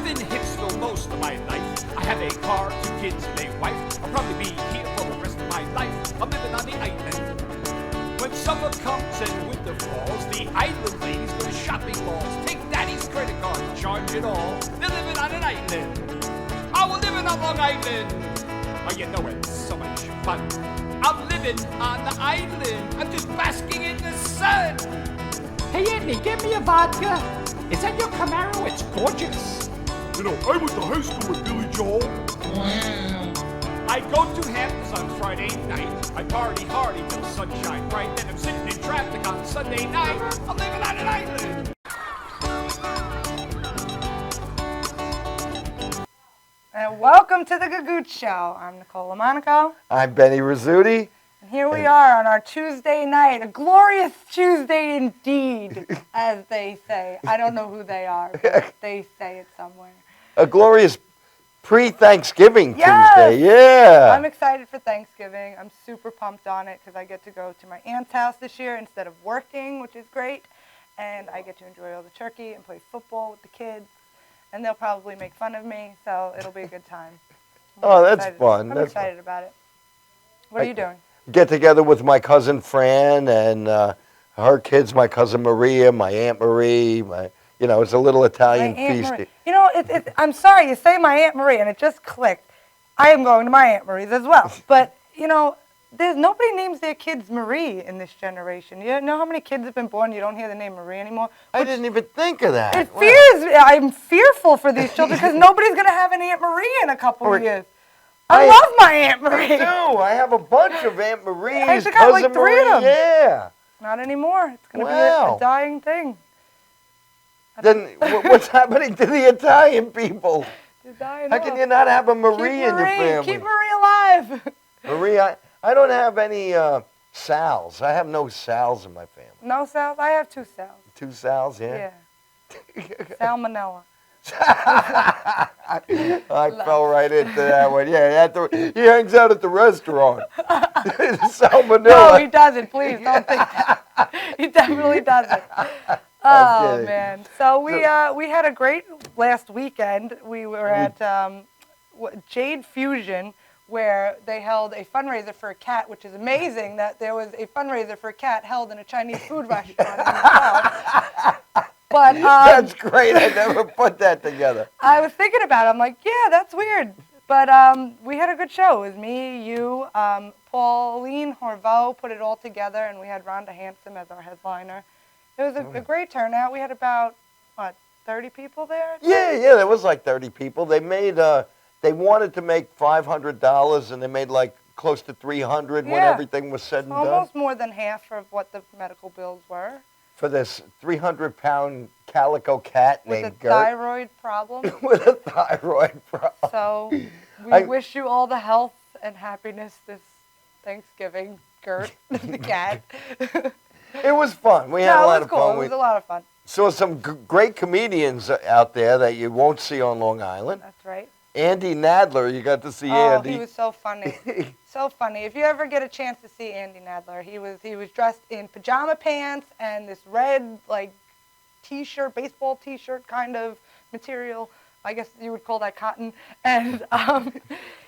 live in Hicksville most of my life. I have a car, 2 kids, and a wife. I'll probably be here for the rest of my life. I'm living on the island. When summer comes and winter falls, the island ladies go to shopping malls. Take daddy's credit card and charge it all. They're living on an island. Oh, we're living on Long Island. Oh, you know it's so much fun. I'm living on the island. I'm just basking in the sun. Hey, Andy, give me a vodka. Is that your Camaro? It's gorgeous. You know, I went to high school with Billy Joel. I go to Hamptons on Friday night. I party hard till sunshine bright. Then I'm sitting in traffic on Sunday night. I'm living on an island. And welcome to the Gagootz Show. I'm Nicole LoMonaco. I'm Benny Rizzuti. And here we are on our Tuesday night. A glorious Tuesday indeed, as they say. I don't know who they are, but they say it somewhere. A glorious pre-Thanksgiving Yes! Tuesday, yeah. I'm excited for Thanksgiving. I'm super pumped on it because I get to go to my aunt's house this year instead of working, which is great. And I get to enjoy all the turkey and play football with the kids. And they'll probably make fun of me, so it'll be a good time. Oh, that's fun. I'm excited about it. What are you doing? Get together with my cousin Fran and her kids, my cousin Maria, my Aunt Marie. It's a little Italian feast. You know, I'm sorry, you say my Aunt Marie, and it just clicked. I am going to my Aunt Marie's as well. But, there's nobody names their kids Marie in this generation. You know how many kids have been born, you don't hear the name Marie anymore? I didn't even think of that. I'm fearful for these children because nobody's going to have an Aunt Marie in a couple of years. I love my Aunt Marie. I do. I have a bunch of Aunt Marie's. I actually got like 3 Marie, of them. Yeah. Not anymore. It's going to be a dying thing. Then what's happening to the Italian people? They're dying How can you not have a Marie in your family? Keep Marie alive. Marie, I don't have any Sals. I have no Sals in my family. No Sals? I have 2 Sals. 2 Sals, yeah? Yeah. Salmonella. I fell right into that one. Yeah, he hangs out at the restaurant. Salmonella. No, he doesn't. Please don't think that. He definitely doesn't. Oh, man. So we had a great last weekend. We were at Jade Fusion, where they held a fundraiser for a cat, which is amazing that there was a fundraiser for a cat held in a Chinese food restaurant in the But that's great. I never put that together. I was thinking about it. I'm like, yeah, that's weird. But we had a good show. It was me, you, Pauline Horveau put it all together, and we had Rhonda Handsome as our headliner. It was a great turnout. We had about, 30 people there? Yeah, there was like 30 people. They made, they wanted to make $500, and they made like close to $300 when everything was said and done. Almost more than half of what the medical bills were. For this 300-pound calico cat named Gert. With a thyroid problem. With a thyroid problem. So we wish you all the health and happiness this Thanksgiving, Gert, the cat. It was fun. We had a lot of fun. It was a lot of fun. Saw some great comedians out there that you won't see on Long Island. That's right. Andy Nadler, you got to see Andy. Oh, he was so funny. So funny. If you ever get a chance to see Andy Nadler, he was dressed in pajama pants and this red, T-shirt, baseball T-shirt kind of material. I guess you would call that cotton. And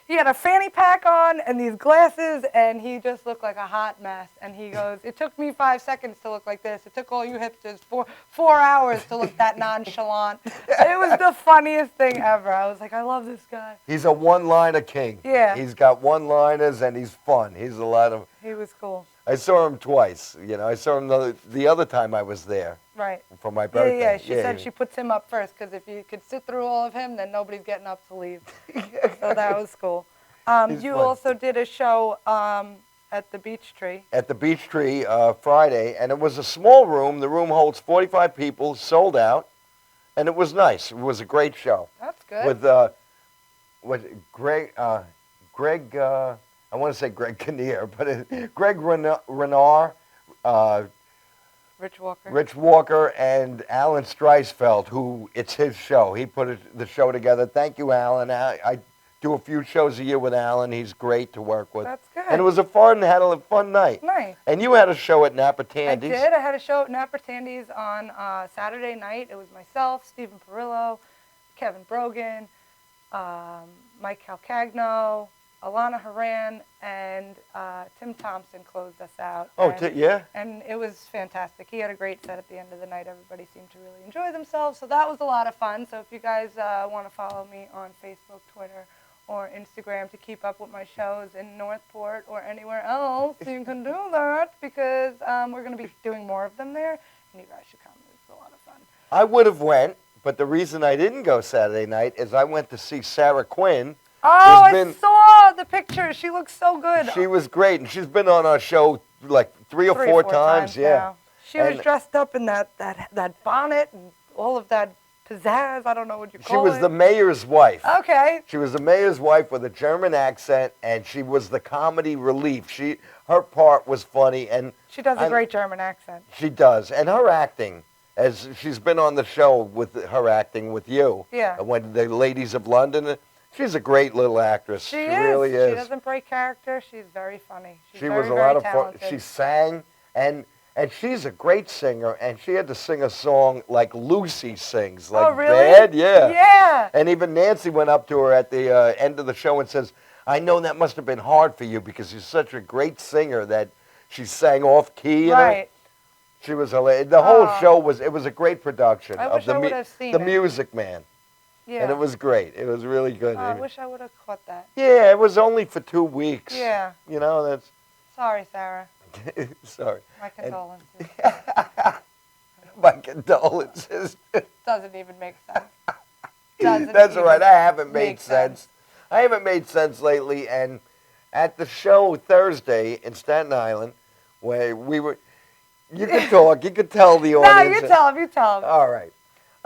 he had a fanny pack on and these glasses, and he just looked like a hot mess. And he goes, it took me 5 seconds to look like this. It took all you hipsters 4 hours to look that nonchalant. It was the funniest thing ever. I was like, I love this guy. He's a one-liner king. Yeah. He's got one-liners, and he's fun. He's a lot of... He was cool. I saw him twice. I saw him the other time I was there. Right. For my birthday. Yeah. She said she puts him up first, because if you could sit through all of him, then nobody's getting up to leave. So that was cool. You also did a show at the Beach Tree. At the Beach Tree Friday, and it was a small room. The room holds 45 people, sold out, and it was nice. It was a great show. That's good. With Greg, I want to say Greg Kinnear, but Greg Renard, Rich Walker, and Alan Streisfeld, who it's his show. He put the show together. Thank you, Alan. I do a few shows a year with Alan. He's great to work with. That's good. And it was had a fun night. Nice. And you had a show at Napa Tandy's. I did. I had a show at Napa Tandy's on Saturday night. It was myself, Stephen Perillo, Kevin Brogan, Mike Calcagno, Alana Haran, and Tim Thompson closed us out. Oh, and, yeah? And it was fantastic. He had a great set at the end of the night. Everybody seemed to really enjoy themselves, so that was a lot of fun. So if you guys want to follow me on Facebook, Twitter, or Instagram to keep up with my shows in Northport or anywhere else, you can do that, because we're going to be doing more of them there, and you guys should come. It's a lot of fun. I would have went, but the reason I didn't go Saturday night is I went to see Sarah Quinn. Oh, I saw the picture. She looks so good. She was great, and she's been on our show like three or four times. Yeah. Now. She was dressed up in that bonnet and all of that pizzazz. I don't know what you call it. She was the mayor's wife. Okay. She was the mayor's wife with a German accent, and she was the comedy relief. Her part was funny, and she does a great German accent. She does, and her acting, as she's been on the show with her acting with you. Yeah. When the Ladies of London. She's a great little actress. She really is. She doesn't break character. She's very funny. She was a lot of fun. She sang, and she's a great singer, and she had to sing a song like Lucy sings. Like, oh, really? Bad, yeah. Yeah. And even Nancy went up to her at the end of the show and says, I know that must have been hard for you because you're such a great singer that she sang off key. Right. She was hilarious. The whole show was a great production of the Music Man. Yeah. And it was great. It was really good. I wish I would have caught that. Yeah, it was only for 2 weeks. Yeah. You know, that's... Sorry, Sarah. Sorry. My condolences. My condolences. Doesn't even make sense. That's all right. I haven't made sense. I haven't made sense lately. And at the show Thursday in Staten Island, where we were... You could talk. You could tell the audience. No, you tell him. You tell him. All right.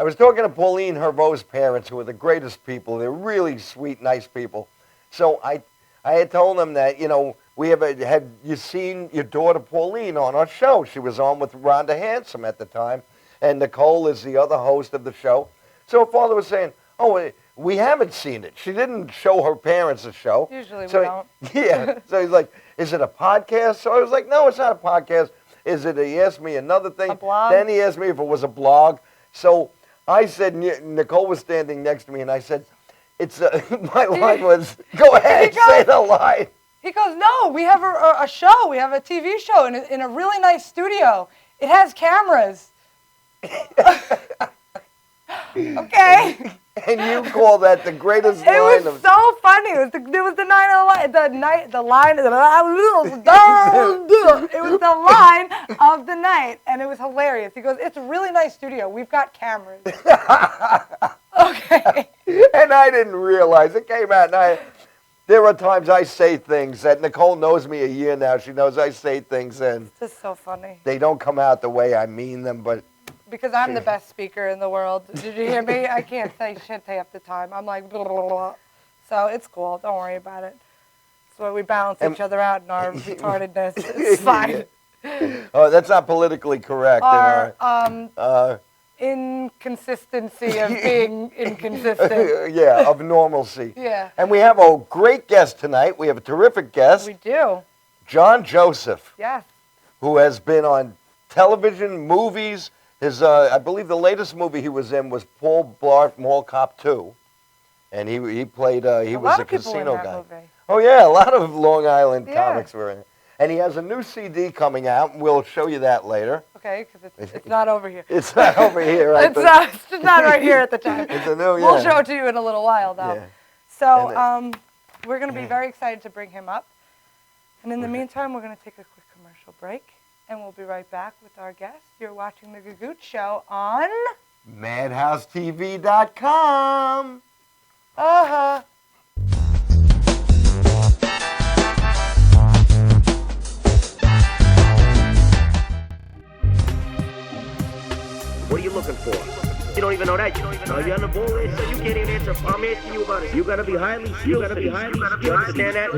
I was talking to Pauline Herbeau's parents, who are the greatest people. They're really sweet, nice people. So I had told them that, you know, had you seen your daughter Pauline on our show? She was on with Rhonda Handsome at the time, and Nicole is the other host of the show. So her father was saying, oh, we haven't seen it. She didn't show her parents the show. Usually we don't. Yeah. So he's like, is it a podcast? So I was like, no, it's not a podcast. Is it? He asked me another thing. A blog? Then he asked me if it was a blog. So I said, Nicole was standing next to me, and I said, "It's my line was, go ahead, say the line." He goes, "No, we have a show. We have a TV show in a really nice studio. It has cameras." Okay. And you call that the greatest line of... It was so funny. It was the line, it was the line of the night, and it was hilarious. He goes, "It's a really nice studio. We've got cameras." Okay. And I didn't realize it came out, and there are times I say things that Nicole knows me a year now. She knows I say things, and it's just so funny. They don't come out the way I mean them, but. Because I'm the best speaker in the world. Did you hear me? I can't say shit half the time. I'm like, blah, blah, blah. So it's cool. Don't worry about it. That's why we balance each other out in our retardedness. It's fine. Oh, that's not politically correct. Our inconsistency of being inconsistent. Yeah, of normalcy. Yeah. And we have a great guest tonight. We have a terrific guest. We do. John Joseph. Yes. Who has been on television, movies. His, I believe the latest movie he was in was Paul Blart Mall Cop 2. And he played, he was a casino guy. Movie. Oh, yeah, a lot of Long Island comics were in it. And he has a new CD coming out, and we'll show you that later. Okay, because it's not over here. It's not over here, right? It's just not right here at the time. It's a new, We'll show it to you in a little while, though. Yeah. So we're going to be very excited to bring him up. And in the meantime, we're going to take a quick commercial break. And we'll be right back with our guest. You're watching The Gagootz Show on... MadhouseTV.com. Uh-huh. What are you looking for? You don't even know that. Are you on the ball list? So you can't even answer. I'm asking you about it. You gotta be highly skilled. You understand that?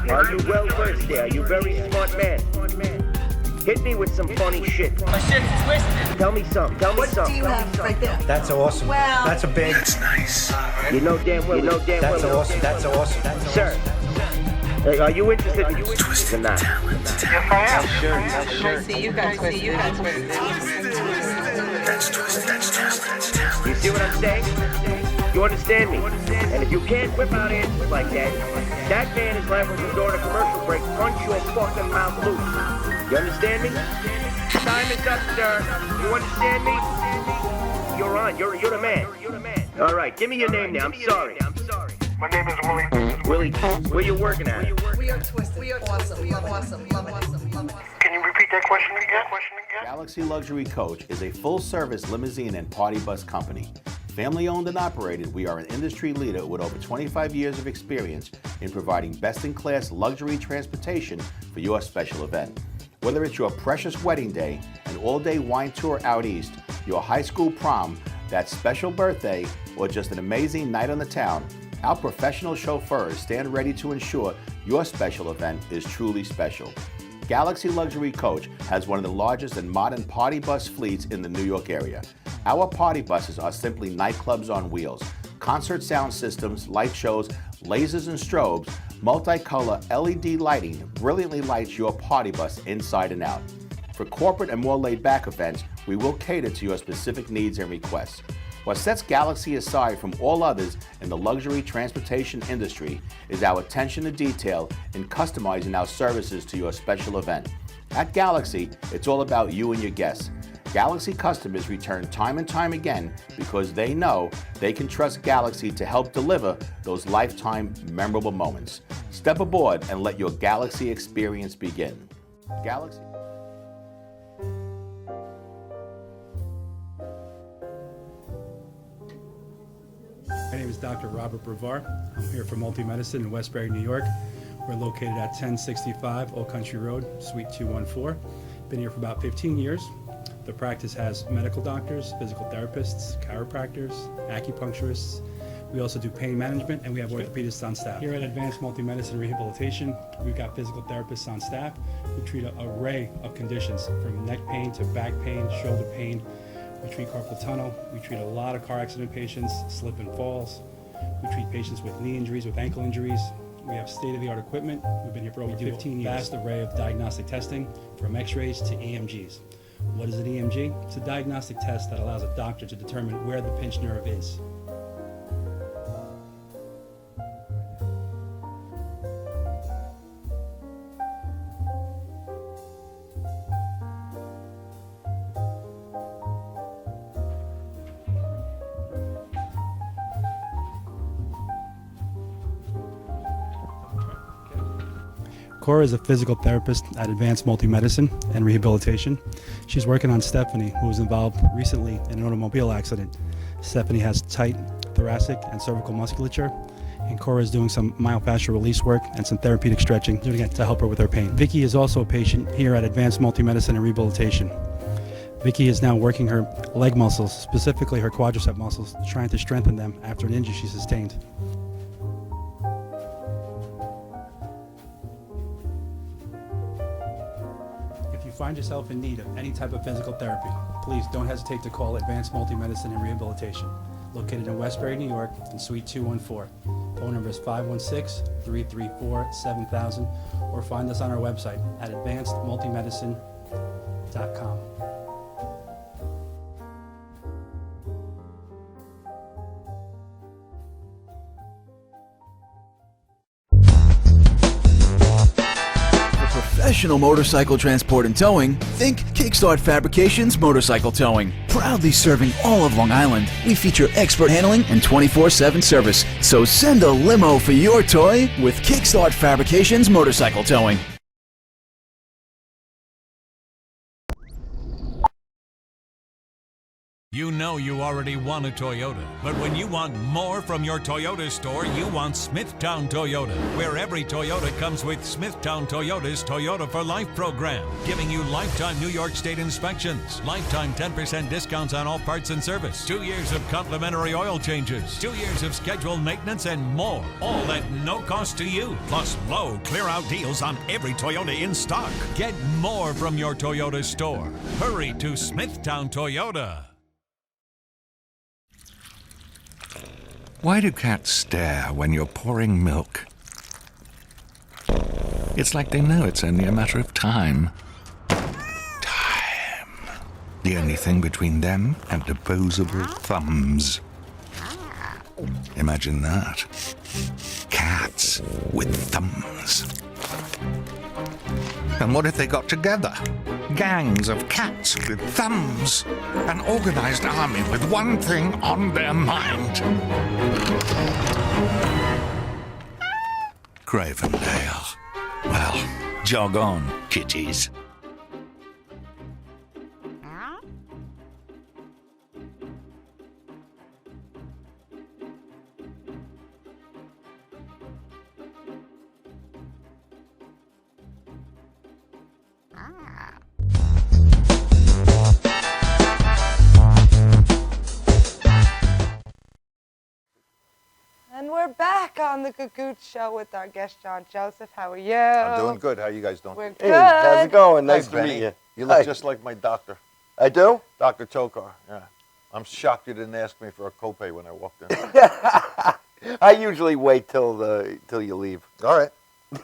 Are you well versed there? Are you very smart man? Hit me with some funny shit. My shit's twisted. Tell me something. What do you have right there? That's awesome. Well, that's a big. That's nice. You know damn well. That's awesome. That's awesome. Sir, are you interested in that? Yes, I am. Sure. See, you got twisted. That's twisted. That's talent. You see what I'm saying? You understand me? And if you can't whip out answers like that, that man is liable to go to commercial break, punch your fucking mouth loose. You understand me? Time is up, sir. You understand me? You're on. You're the man. All right, give me your name now. I'm sorry. My name is Willie. Willie, where you working at? We are twisted. We are awesome. Love awesome. Love awesome. Love awesome. Can you repeat that question again? Galaxy Luxury Coach is a full-service limousine and party bus company. Family-owned and operated, we are an industry leader with over 25 years of experience in providing best-in-class luxury transportation for your special event. Whether it's your precious wedding day, an all-day wine tour out east, your high school prom, that special birthday, or just an amazing night on the town, our professional chauffeurs stand ready to ensure your special event is truly special. Galaxy Luxury Coach has one of the largest and modern party bus fleets in the New York area. Our party buses are simply nightclubs on wheels. Concert sound systems, light shows, lasers and strobes, multicolor LED lighting brilliantly lights your party bus inside and out. For corporate and more laid-back events, we will cater to your specific needs and requests. What sets Galaxy aside from all others in the luxury transportation industry is our attention to detail in customizing our services to your special event. At Galaxy, it's all about you and your guests. Galaxy customers return time and time again because they know they can trust Galaxy to help deliver those lifetime memorable moments. Step aboard and let your Galaxy experience begin. Galaxy. My name is Dr. Robert Brevard. I'm here for Multi-Medicine in Westbury, New York. We're located at 1065 Old Country Road, Suite 214. Been here for about 15 years. The practice has medical doctors, physical therapists, chiropractors, acupuncturists. We also do pain management, and we have orthopedists on staff. Here at Advanced Multi-Medicine Rehabilitation, we've got physical therapists on staff who treat an array of conditions, from neck pain to back pain, shoulder pain. We treat carpal tunnel. We treat a lot of car accident patients, slip and falls. We treat patients with knee injuries, with ankle injuries. We have state-of-the-art equipment. We've been here for over 15 years. Vast array of diagnostic testing, from x-rays to EMGs. What is an EMG? It's a diagnostic test that allows a doctor to determine where the pinched nerve is. Cora is a physical therapist at Advanced Multi-Medicine and Rehabilitation. She's working on Stephanie, who was involved recently in an automobile accident. Stephanie has tight thoracic and cervical musculature, and Cora is doing some myofascial release work and some therapeutic stretching, doing it to help her with her pain. Vicky is also a patient here at Advanced Multi-Medicine and Rehabilitation. Vicky is now working her leg muscles, specifically her quadricep muscles, trying to strengthen them after an injury she sustained. If you find yourself in need of any type of physical therapy, please don't hesitate to call Advanced Multi-Medicine and Rehabilitation, located in Westbury, New York, in Suite 214. Phone number is 516-334-7000, or find us on our website at advancedmultimedicine.com. Professional motorcycle transport and towing, think Kickstart Fabrications Motorcycle Towing. Proudly serving all of Long Island, we feature expert handling and 24/7 service. So send a limo for your toy with Kickstart Fabrications Motorcycle Towing. You know you already want a Toyota, but when you want more from your Toyota store, you want Smithtown Toyota, where every Toyota comes with Smithtown Toyota's Toyota for Life program, giving you lifetime New York State inspections, lifetime 10% discounts on all parts and service, 2 years of complimentary oil changes, 2 years of scheduled maintenance, and more, all at no cost to you, plus low clear-out deals on every Toyota in stock. Get more from your Toyota store. Hurry to Smithtown Toyota. Why do cats stare when you're pouring milk? It's like they know it's only a matter of time. The only thing between them and opposable thumbs. Imagine that. Cats with thumbs. And what if they got together? Gangs of cats with thumbs. An organized army with one thing on their mind. Cravendale. Well, jog on, kitties. And we're back on the Gagootz show with our guest, John Joseph. How are you? I'm doing good. How you guys doing? We're good. Hey, how's it going? Nice Hi, to Benny. meet you. You look Hi. just like my doctor, I do? Dr. Tokar. Yeah. I'm shocked you didn't ask me for a copay when I walked in. I usually wait till you leave. All right.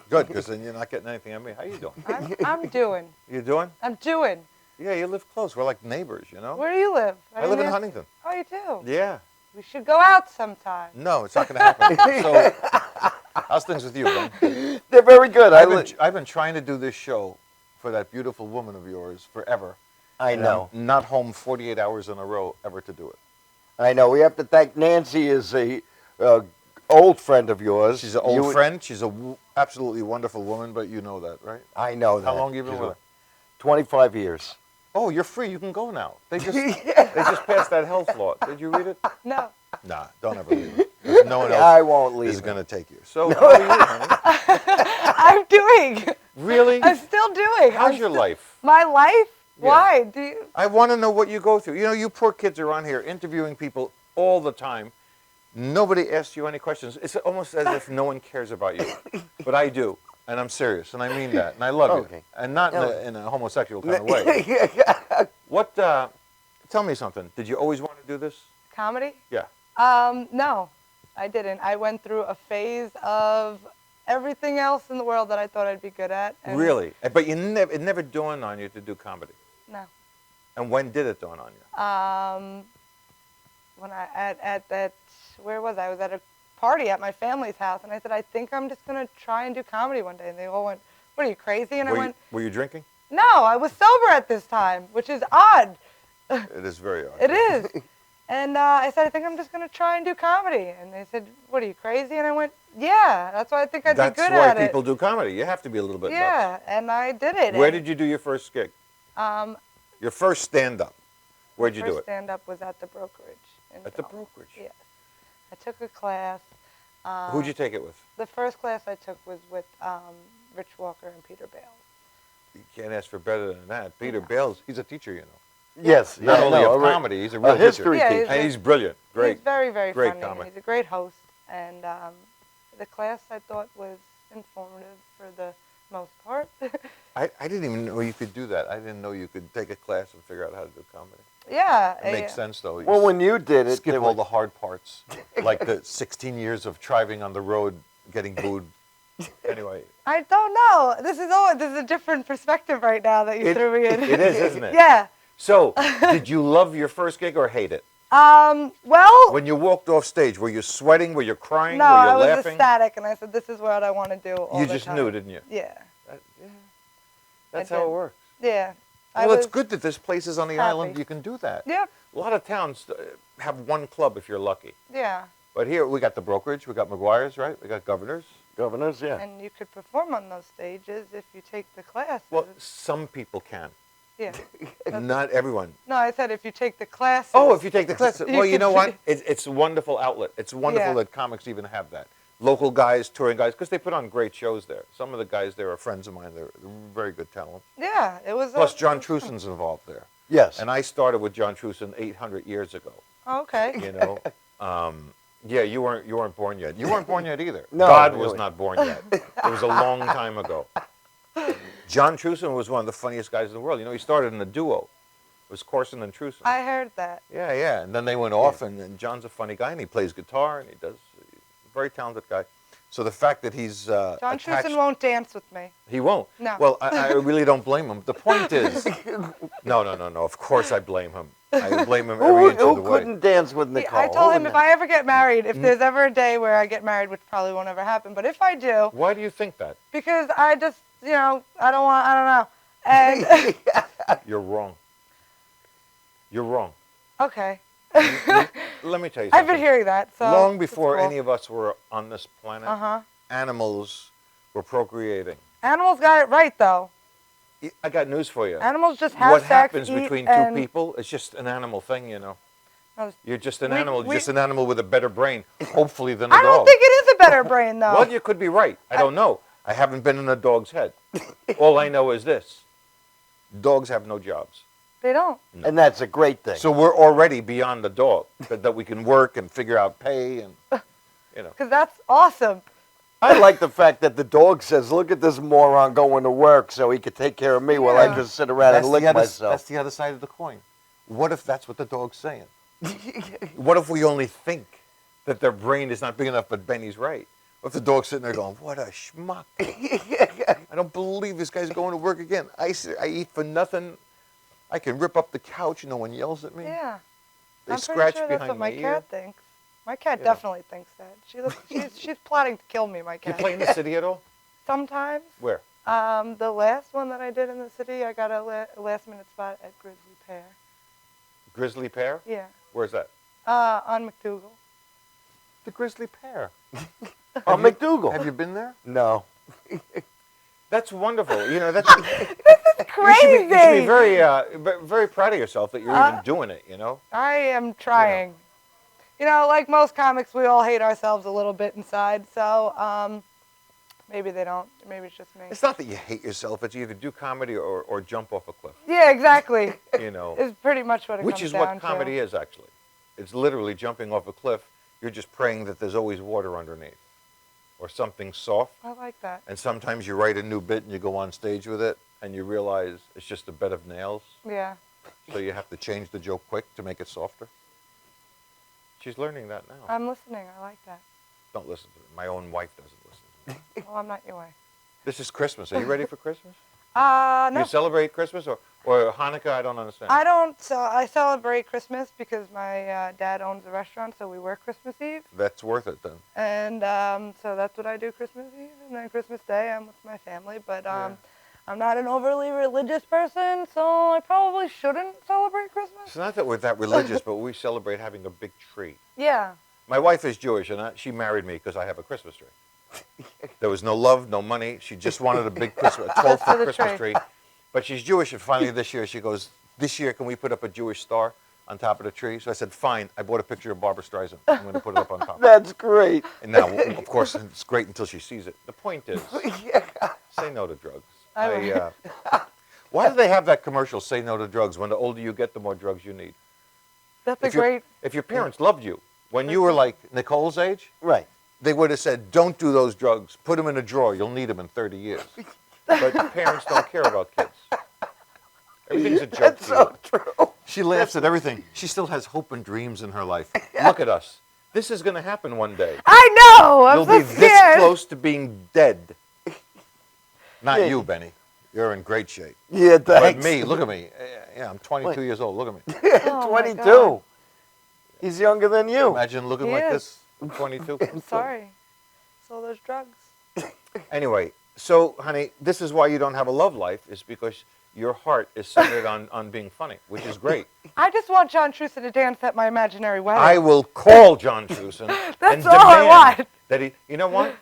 Good, because then you're not getting anything on me. How you doing? I'm doing. You doing? I'm doing. Yeah, you live close. We're like neighbors, you know? Where do you live? I live in didn't ask- Huntington. Oh, you do? Yeah. We should go out sometime. No, it's not going to happen. So, how's things with you, Ben? They're very good. I've been trying to do this show for that beautiful woman of yours forever. I and know. I'm not home 48 hours in a row ever to do it. I know. We have to thank Nancy, is a old friend of yours. She's an old friend. She's a absolutely wonderful woman, but you know that, right? I know that. How long have you been with her? 25 years. Oh, you're free. You can go now. They just passed that health law. Did you read it? No. Nah, don't ever leave it. 'Cause no one else I won't leave is it. going to take you. So, how are you, honey? I'm doing. Really? I'm still doing. How's your life? My life? Yeah. Why? Do you? I want to know what you go through. You know, you poor kids are on here interviewing people all the time. Nobody asks you any questions. It's almost as if no one cares about you. But I do. And I'm serious. And I mean that. And I love you. And not in a homosexual kind of way. What, tell me something. Did you always want to do this? Comedy? Yeah. No, I didn't. I went through a phase of everything else in the world that I thought I'd be good at. And Really? But it never dawned on you to do comedy. No. And when did it dawn on you? When at that, where was I? I was at a party at my family's house, and I said, I think I'm just going to try and do comedy one day. And they all went, what, are you crazy? And I went, Were you drinking? no, I was sober at this time, which is odd. It is very odd. It is. And I said, I think I'm just going to try and do comedy. And they said, what, are you crazy? And I went, yeah, that's why I think I'd be good at it. That's why people do comedy. You have to be a little bit Yeah, nuts. and I did it. Where did you do your first gig? Your first stand-up. Where'd you do First it? stand-up was at the brokerage. At the brokerage? Yes. I took a class. Who'd you take it with? The first class I took was with Rich Walker and Peter Bales. You can't ask for better than that. Peter Bales, he's a teacher, you know. Yes. Not yeah, only no, of comedy, he's a real history teacher. teacher. Yeah, And he's brilliant. Great. He's very, very great funny. comic. He's a great host. And the class I thought was informative for the most part. I didn't even know you could do that. I didn't know you could take a class and figure out how to do comedy. Yeah. It makes sense, though. You Well, when you did it, skip they all were- the hard parts, like the 16 years of driving on the road, getting booed. Anyway. I don't know. This is a different perspective right now that you threw me in. It is, isn't it? Yeah. So, did you love your first gig or hate it? Well. When you walked off stage, were you sweating? Were you crying? No, were you I was laughing? ecstatic, and I said, "This is what I want to do." All You the just time. knew, didn't you? Yeah. That's I how it did. works. Yeah. Well, it's good that there's places on the island happy. you can do that. Yep. A lot of towns have one club if you're lucky. Yeah. But here we got the brokerage, we got McGuire's, right? We got Governors. Governors, yeah. And you could perform on those stages if you take the classes. Well, some people can. Yeah. Not everyone. No, I said if you take the classes. Oh, if you take the classes. Well, you could know what? see- It's a wonderful outlet. It's wonderful Yeah. that comics even have that. Local guys, touring guys, because they put on great shows there. Some of the guys there are friends of mine. They're very good talent. Yeah, it was. Plus, John Truson's involved there. Yes. And I started with John Truson 800 years ago. Oh, okay. You know, yeah, you weren't born yet. You weren't born yet either. No, God was really. not born yet. It was a long time ago. John Truson was one of the funniest guys in the world. You know, he started in a duo. It was Corson and Truson. I heard that. Yeah. And then they went off, and John's a funny guy, and he plays guitar, and he's a very talented guy. So the fact that he's John attached, Truson won't dance with me. he won't. No. Well, I really don't blame him. The point is, no. Of course I blame him. I blame him every inch of the Who way. couldn't dance with Nicole? I told him Who if I ever get married, if there's ever a day where I get married, which probably won't ever happen, but if I do, Why do you think that? because I just, I don't know. And You're wrong. You're wrong. okay. Let me tell you something. I've been hearing that. So Long before cool. any of us were on this planet, animals were procreating. Animals got it right though. I got news for you. Animals just have What sex, happens eat, between and- two people is just an animal thing, No, You're just an we- animal, we- just an animal with a better brain, hopefully, than a I dog. don't think it is a better brain though. Well, you could be right. I don't know. I haven't been in a dog's head. All I know is this. Dogs have no jobs. They don't. And that's a great thing. So we're already beyond the dog, that we can work and figure out pay and, Because that's awesome. I like the fact that the dog says, look at this moron going to work so he could take care of me while I Yeah. just sit around and lick That's myself. the other side of the coin. What if that's what the dog's saying? What if we only think that their brain is not big enough, but Benny's right? What if the dog's sitting there going, what a schmuck. I don't believe this guy's going to work again. I eat for nothing. I can rip up the couch. No one yells at me. Yeah. They I'm scratch pretty sure that's behind what my my cat ear. thinks. My cat definitely thinks that. She's plotting to kill me, my You cat. play in the city at all? Sometimes. Where? The last one that I did in the city, I got a last minute spot at Grizzly Pear. Grizzly Pear? Yeah. Where's that? On McDougal. The Grizzly Pear. Oh, McDougal. Have you been there? No. That's wonderful. That's Crazy. You should be very, very proud of yourself that you're even doing it. I am trying. Like most comics, we all hate ourselves a little bit inside. So maybe they don't. Maybe it's just me. It's not that you hate yourself. It's either do comedy or jump off a cliff. Yeah, exactly. Is It's pretty much what it which comes is down what comedy to. is actually. It's literally jumping off a cliff. You're just praying that there's always water underneath, or something soft. I like that. And sometimes you write a new bit and you go on stage with it, and you realize it's just a bed of nails. Yeah. So you have to change the joke quick to make it softer. She's learning that now. I'm listening. I like that. Don't listen to her. My own wife doesn't listen to me. Well, I'm not your wife. This is Christmas. Are you ready for Christmas? No. You celebrate Christmas or Hanukkah? I don't understand. I don't. So I celebrate Christmas because my dad owns a restaurant, so we work Christmas Eve. That's worth it then. And so that's what I do Christmas Eve. And then Christmas Day, I'm with my family. But I'm not an overly religious person, so I probably shouldn't celebrate Christmas. It's not that we're that religious, but we celebrate having a big tree. Yeah. My wife is Jewish, and she married me because I have a Christmas tree. There was no love, no money. She just wanted a big Christmas, a 12-foot Christmas tree. But she's Jewish, and finally this year she goes, this year can we put up a Jewish star on top of the tree? So I said, fine. I bought a picture of Barbara Streisand. I'm going to put it up on top. That's great. And now, of course, it's great until she sees it. The point is, say no to drugs. Why do they have that commercial, say no to drugs, when the older you get, the more drugs you need? That's If your parents loved you, when you were like Nicole's age, right, they would have said, don't do those drugs. Put them in a drawer. You'll need them in 30 years. But parents don't care about kids. Everything's a joke. That's so true. She laughs at everything. She still has hope and dreams in her life. Look at us. This is going to happen one day. I know. I'm You'll so be scared. this close to being dead. Not Yeah. you, Benny. You're in great shape. Yeah, thanks. But me, look at me. Yeah, I'm 22 years old. Look at me. Oh, my 22. God. He's younger than you. Imagine looking He like is. this. I'm 22. I'm sorry. So those drugs. Anyway, so, honey, this is why you don't have a love life, is because your heart is centered on being funny, which is great. I just want John Truson to dance at my imaginary wedding. I will call John Truson and That's all I demand want. that he, you know what?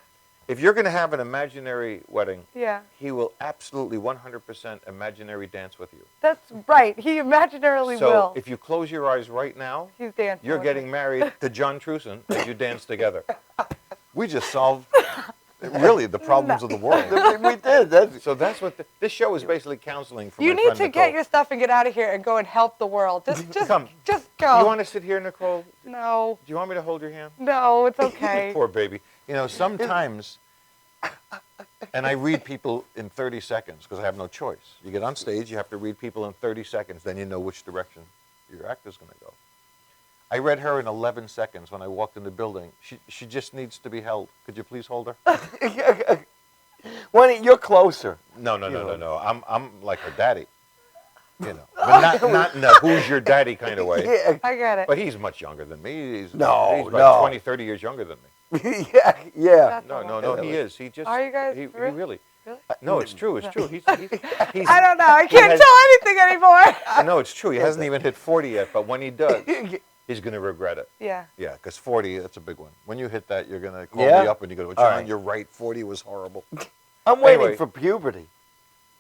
If you're going to have an imaginary wedding, Yeah. he will absolutely 100% imaginary dance with you. That's right. He imaginarily So will. if you close your eyes right now, He's dancing. you're with getting me. married to John Truson as you dance together. We just solved, really, the problems of the world. We did. So that's what this show is basically counseling for You my need friend to Nicole. get your stuff and get out of here and go and help the world. Just Come. Just go. You want to sit here, Nicole? No. Do you want me to hold your hand? No, it's okay. Poor baby. You know, sometimes, and I read people in 30 seconds because I have no choice. You get on stage, you have to read people in 30 seconds, then you know which direction your act is going to go. I read her in 11 seconds when I walked in the building. She just needs to be held. Could you please hold her? You're closer. No. I'm like her daddy. You know, but not in the who's your daddy kind of way. Yeah. I get it. But he's much younger than me. He's No. about 20, 30 years younger than me. yeah. No, he is. He just. Are you guys He for real? really. Really? No, it's true. It's true. He's I don't know. I can't tell anything anymore. No, it's true. He hasn't even hit 40 yet, but when he does, he's going to regret it. Yeah. Yeah, because 40, that's a big one. When you hit that, you're going to call Yeah? me up and you go, All John, right. you're right. 40 was horrible. I'm waiting Anyway. for puberty.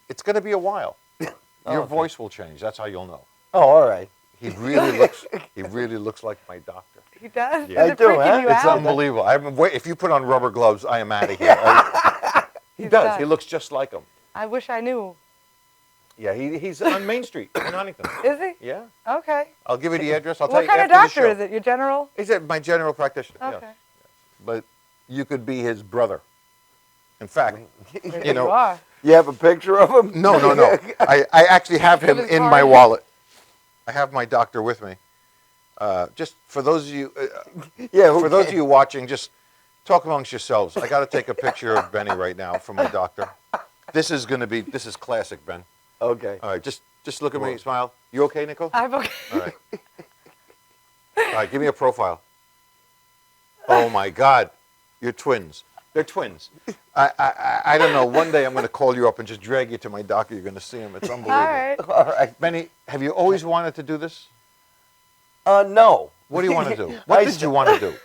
It's going to be a while. Your okay. voice will change. That's how you'll know. Oh, all right. He really looks like my doctor. He does? Yeah. Is I it do, freaking huh? you It's out? unbelievable. If you put on rubber gloves, I am out of here. He does. He looks just like him. I wish I knew. Yeah, he's on Main Street in Huntington. Is he? Yeah. Okay. I'll give you the address. I'll tell What you kind of after the doctor show. is it? Your general? He's my general practitioner. Okay. Yes. But you could be his brother. In fact, Maybe you know. are. You have a picture of him? No. I actually have him Give his in card. my wallet. I have my doctor with me. Just for those of you, for those of you watching, just talk amongst yourselves. I got to take a picture of Benny right now from my doctor. This is classic, Ben. Okay. All right, just look at me, smile. You okay, Nicole? I'm okay. All right. All right, give me a profile. Oh my God, you're twins. They're twins. I don't know. One day I'm going to call you up and just drag you to my doctor. You're going to see him. It's unbelievable. All right. All right. Benny, have you always wanted to do this? No. What do you want to do? What did you want to do?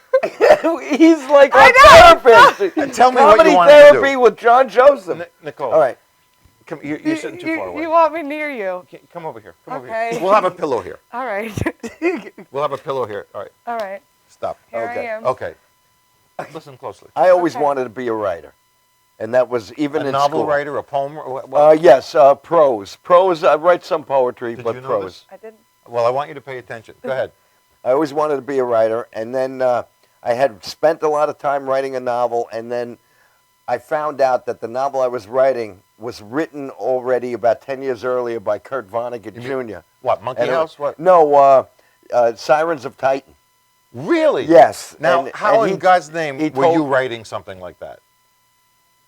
He's like I a therapist. Tell me what Comedy you want to therapy do. with John Joseph. Nicole. All right. Come, you're sitting too far away. You want me near you? Come over here. Come over Okay. here. We'll have a pillow here. All right. We'll have a pillow here. All right. All right. Stop. Here Okay. I am. Okay. Listen closely. I always Okay. wanted to be a writer. And that was even A in novel school. writer, a poem? Or what? Yes, prose. Prose, I write some poetry, Did but you know prose. this? I didn't. Well, I want you to pay attention. Go ahead. I always wanted to be a writer, and then I had spent a lot of time writing a novel, and then I found out that the novel I was writing was written already about 10 years earlier by Kurt Vonnegut Jr. What, Monkey And it- House? What? No, Sirens of Titan. Really? Yes. Now, and- how and in he- God's name he were told- you writing something like that?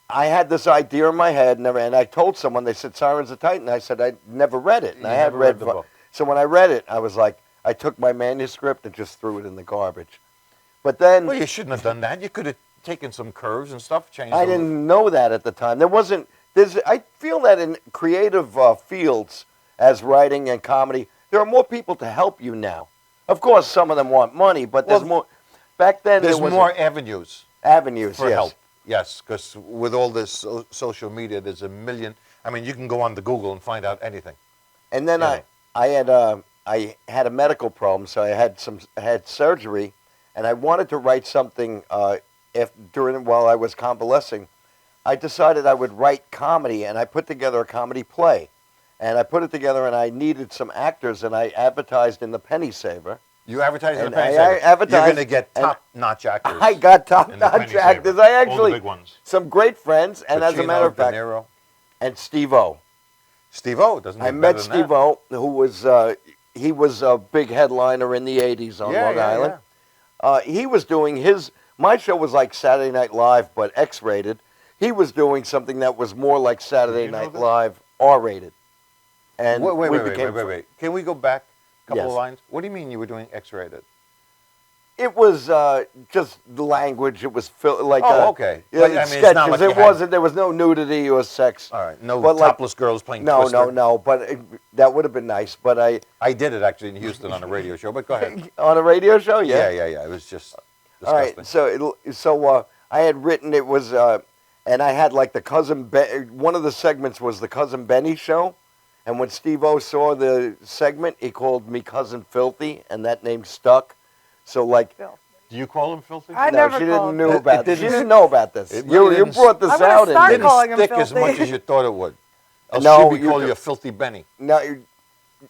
I had this idea in my head, and I told someone, they said Sirens of Titan. I said, I never read it. And You I had never read the Vo- book. So when I read it, I was like, I took my manuscript and just threw it in the garbage. But then Well, you shouldn't have done that. You could have taken some curves and stuff, changed I them. didn't know that at the time. I feel that in creative fields, as writing and comedy, there are more people to help you now. Of course, some of them want money, but there's Well, more. Back then, There's there was more avenues avenues for yes. help. Yes, because with all this social media, there's a million. I mean, you can go on to Google and find out anything. And then Yeah. I had a medical problem, so I had surgery, and I wanted to write something while I was convalescing. I decided I would write comedy, and I put together a comedy play. And I put it together, and I needed some actors, and I advertised in the Penny Saver. You advertise in And the Penny I Saver. advertised, You're going to get and top-notch actors. I got in the Penny top-notch Saver. actors. I All the actually big ones. some great friends, and as a Pacino, matter of fact, De Niro. and Steve-O. Steve-O doesn't. I get met better than that. Steve-O, who was he was a big headliner in the '80s on Long Island. He was doing my show was like Saturday Night Live, but X-rated. He was doing something that was more like Saturday you know Night this? Live, R-rated. And Wait, we wait, became wait. Can we go back a couple Yes. of lines? What do you mean you were doing X-rated? It was just the language. It was okay. Yeah, Yeah, but, I mean, it's sketches. not like you It had- wasn't. There was no nudity or sex. All right, no But, like, topless girls playing No, Twister. no. But that would have been nice. But I did it actually in Houston on a radio show. But go ahead. on a radio show, yeah. Yeah. It was just All disgusting. right, so I had written it was, and I had like one of the segments was the Cousin Benny show, and when Steve-O saw the segment, he called me Cousin Filthy, and that name stuck. So like, Do you call him filthy? I no, never she called didn't him. know about It this. She didn't- didn't know about this. it You really didn't- brought this I'm gonna out, start and calling him stick as filthy. much as you thought it would. Else No, she'd be you calling do- you Filthy Benny, now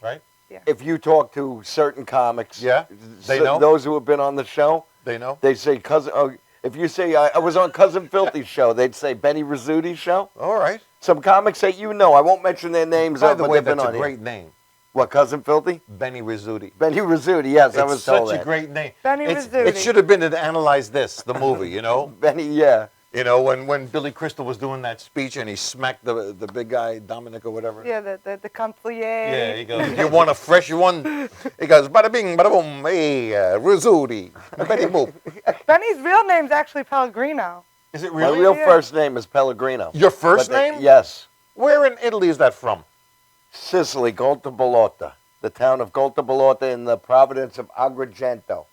right? if you talk to certain comics, Yeah, they know? those who have been on the show, They know. they say cousin. Oh, if you say I was on Cousin Filthy's show, they'd say Benny Rizzuti show. All right. Some comics say I won't mention their names. By but the way, they've been that's a on here. great name. What, Cousin Filthy? Benny Rizzuti. Benny Rizzuti, yes, I was told It's such that. a great name. Benny Rizzuti. It should have been in Analyze This, the movie, you know? Benny, yeah. You know, when Billy Crystal was doing that speech and he smacked the big guy, Dominic or whatever. Yeah, the conflier. Yeah, he goes, you want a fresh one? He goes, bada bing, bada boom, hey, Rizzuti, Betty Boop. Benny's real name's actually Pellegrino. Is it My really? real first name is Pellegrino. Your first But they- name? Yes. Where in Italy is that from? Sicily, Goltabolota. The town of Goltabolota in the province of Agrigento.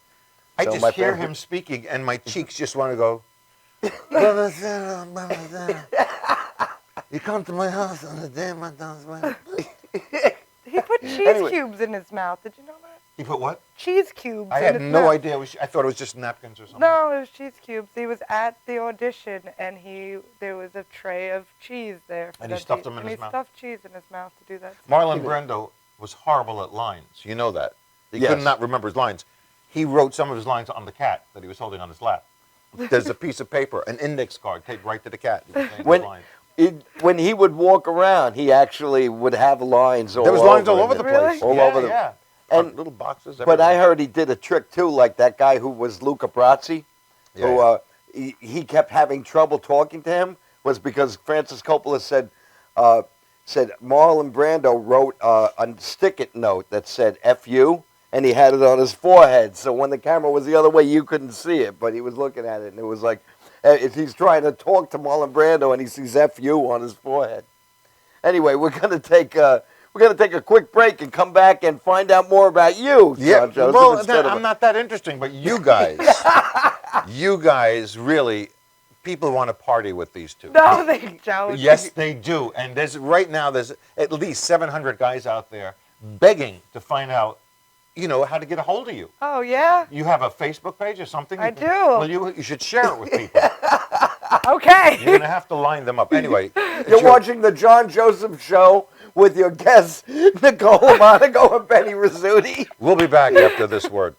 I So just my hear favorite- him speaking and my cheeks just want to go. You come to my house on the day my daughter's wedding. He put cheese Anyway. cubes in his mouth. Did you know that? He put what? Cheese cubes. I in had his no mouth. idea. I thought it was just napkins or something. No, it was cheese cubes. He was at the audition, and there was a tray of cheese there. for And he them to stuffed eat. them in and his he mouth? stuffed cheese in his mouth to do that. Marlon Brando was horrible at lines. You know that. He Yes. could not remember his lines. He wrote some of his lines on the cat that he was holding on his lap. There's a piece of paper, an index card taped right to the cat. He was saying his When lines. when he would walk around, he actually would have lines all There was over. lines all in over it. the Really? place. All yeah, over the- yeah. And- little boxes. But I everywhere. heard he did a trick too, like that guy who was Luca Brasi, who he kept having trouble talking to him, was because Francis Coppola said Marlon Brando wrote a stick-it note that said "F-U," and he had it on his forehead. So when the camera was the other way, you couldn't see it, but he was looking at it, and it was like if he's trying to talk to Marlon Brando and he sees "F-U" on his forehead. Anyway, we're gonna take a quick break and come back and find out more about you. Yeah, John Joseph, well, instead of- I'm not that interesting, but you guys, you guys really, people want to party with these two. No, they don't. Yes, they do. And right now there's at least 700 guys out there begging to find out, how to get a hold of you. Oh, yeah? You have a Facebook page or something? I do. Well, you should share it with people. Okay. You're going to have to line them up. Anyway. You're watching the John Joseph Show with your guests, Nicole, LoMonaco, and Benny Rizzuti. We'll be back after this word.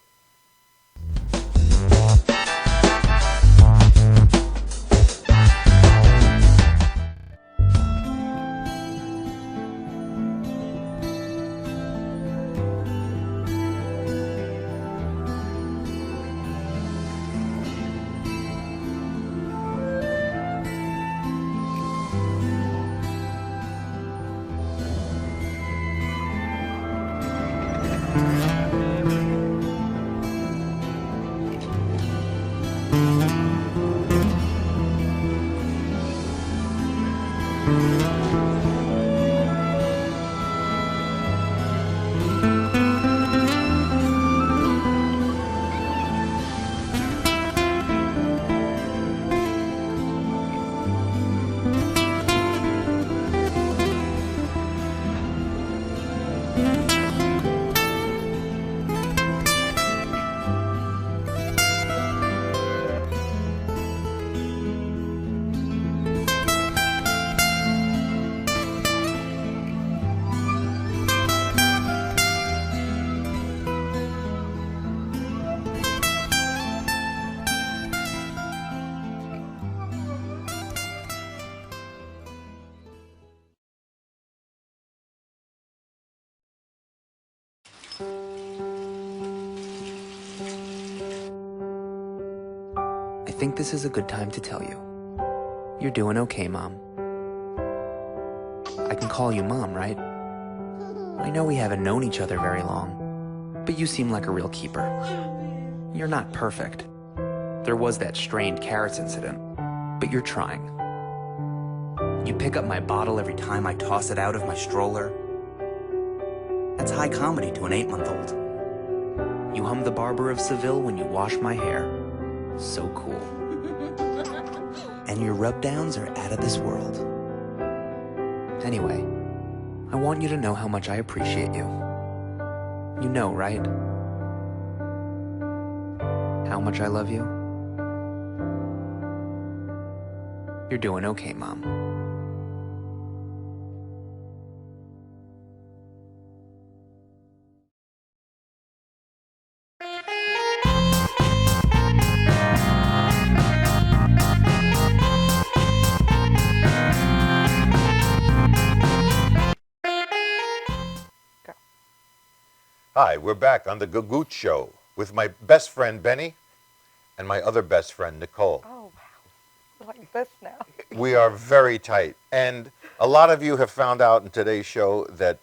I think this is a good time to tell you. You're doing okay, Mom. I can call you Mom, right? I know we haven't known each other very long, but you seem like a real keeper. You're not perfect. There was that strained carrots incident, but you're trying. You pick up my bottle every time I toss it out of my stroller. That's high comedy to an 8-month-old. You hum the Barber of Seville when you wash my hair. So cool. And your rub-downs are out of this world. Anyway, I want you to know how much I appreciate you. You know, right? How much I love you? You're doing okay, Mom. Hi, we're back on the Gagootz Show with my best friend Benny and my other best friend Nicole. Oh, wow. We're like this now. We are very tight. And a lot of you have found out in today's show that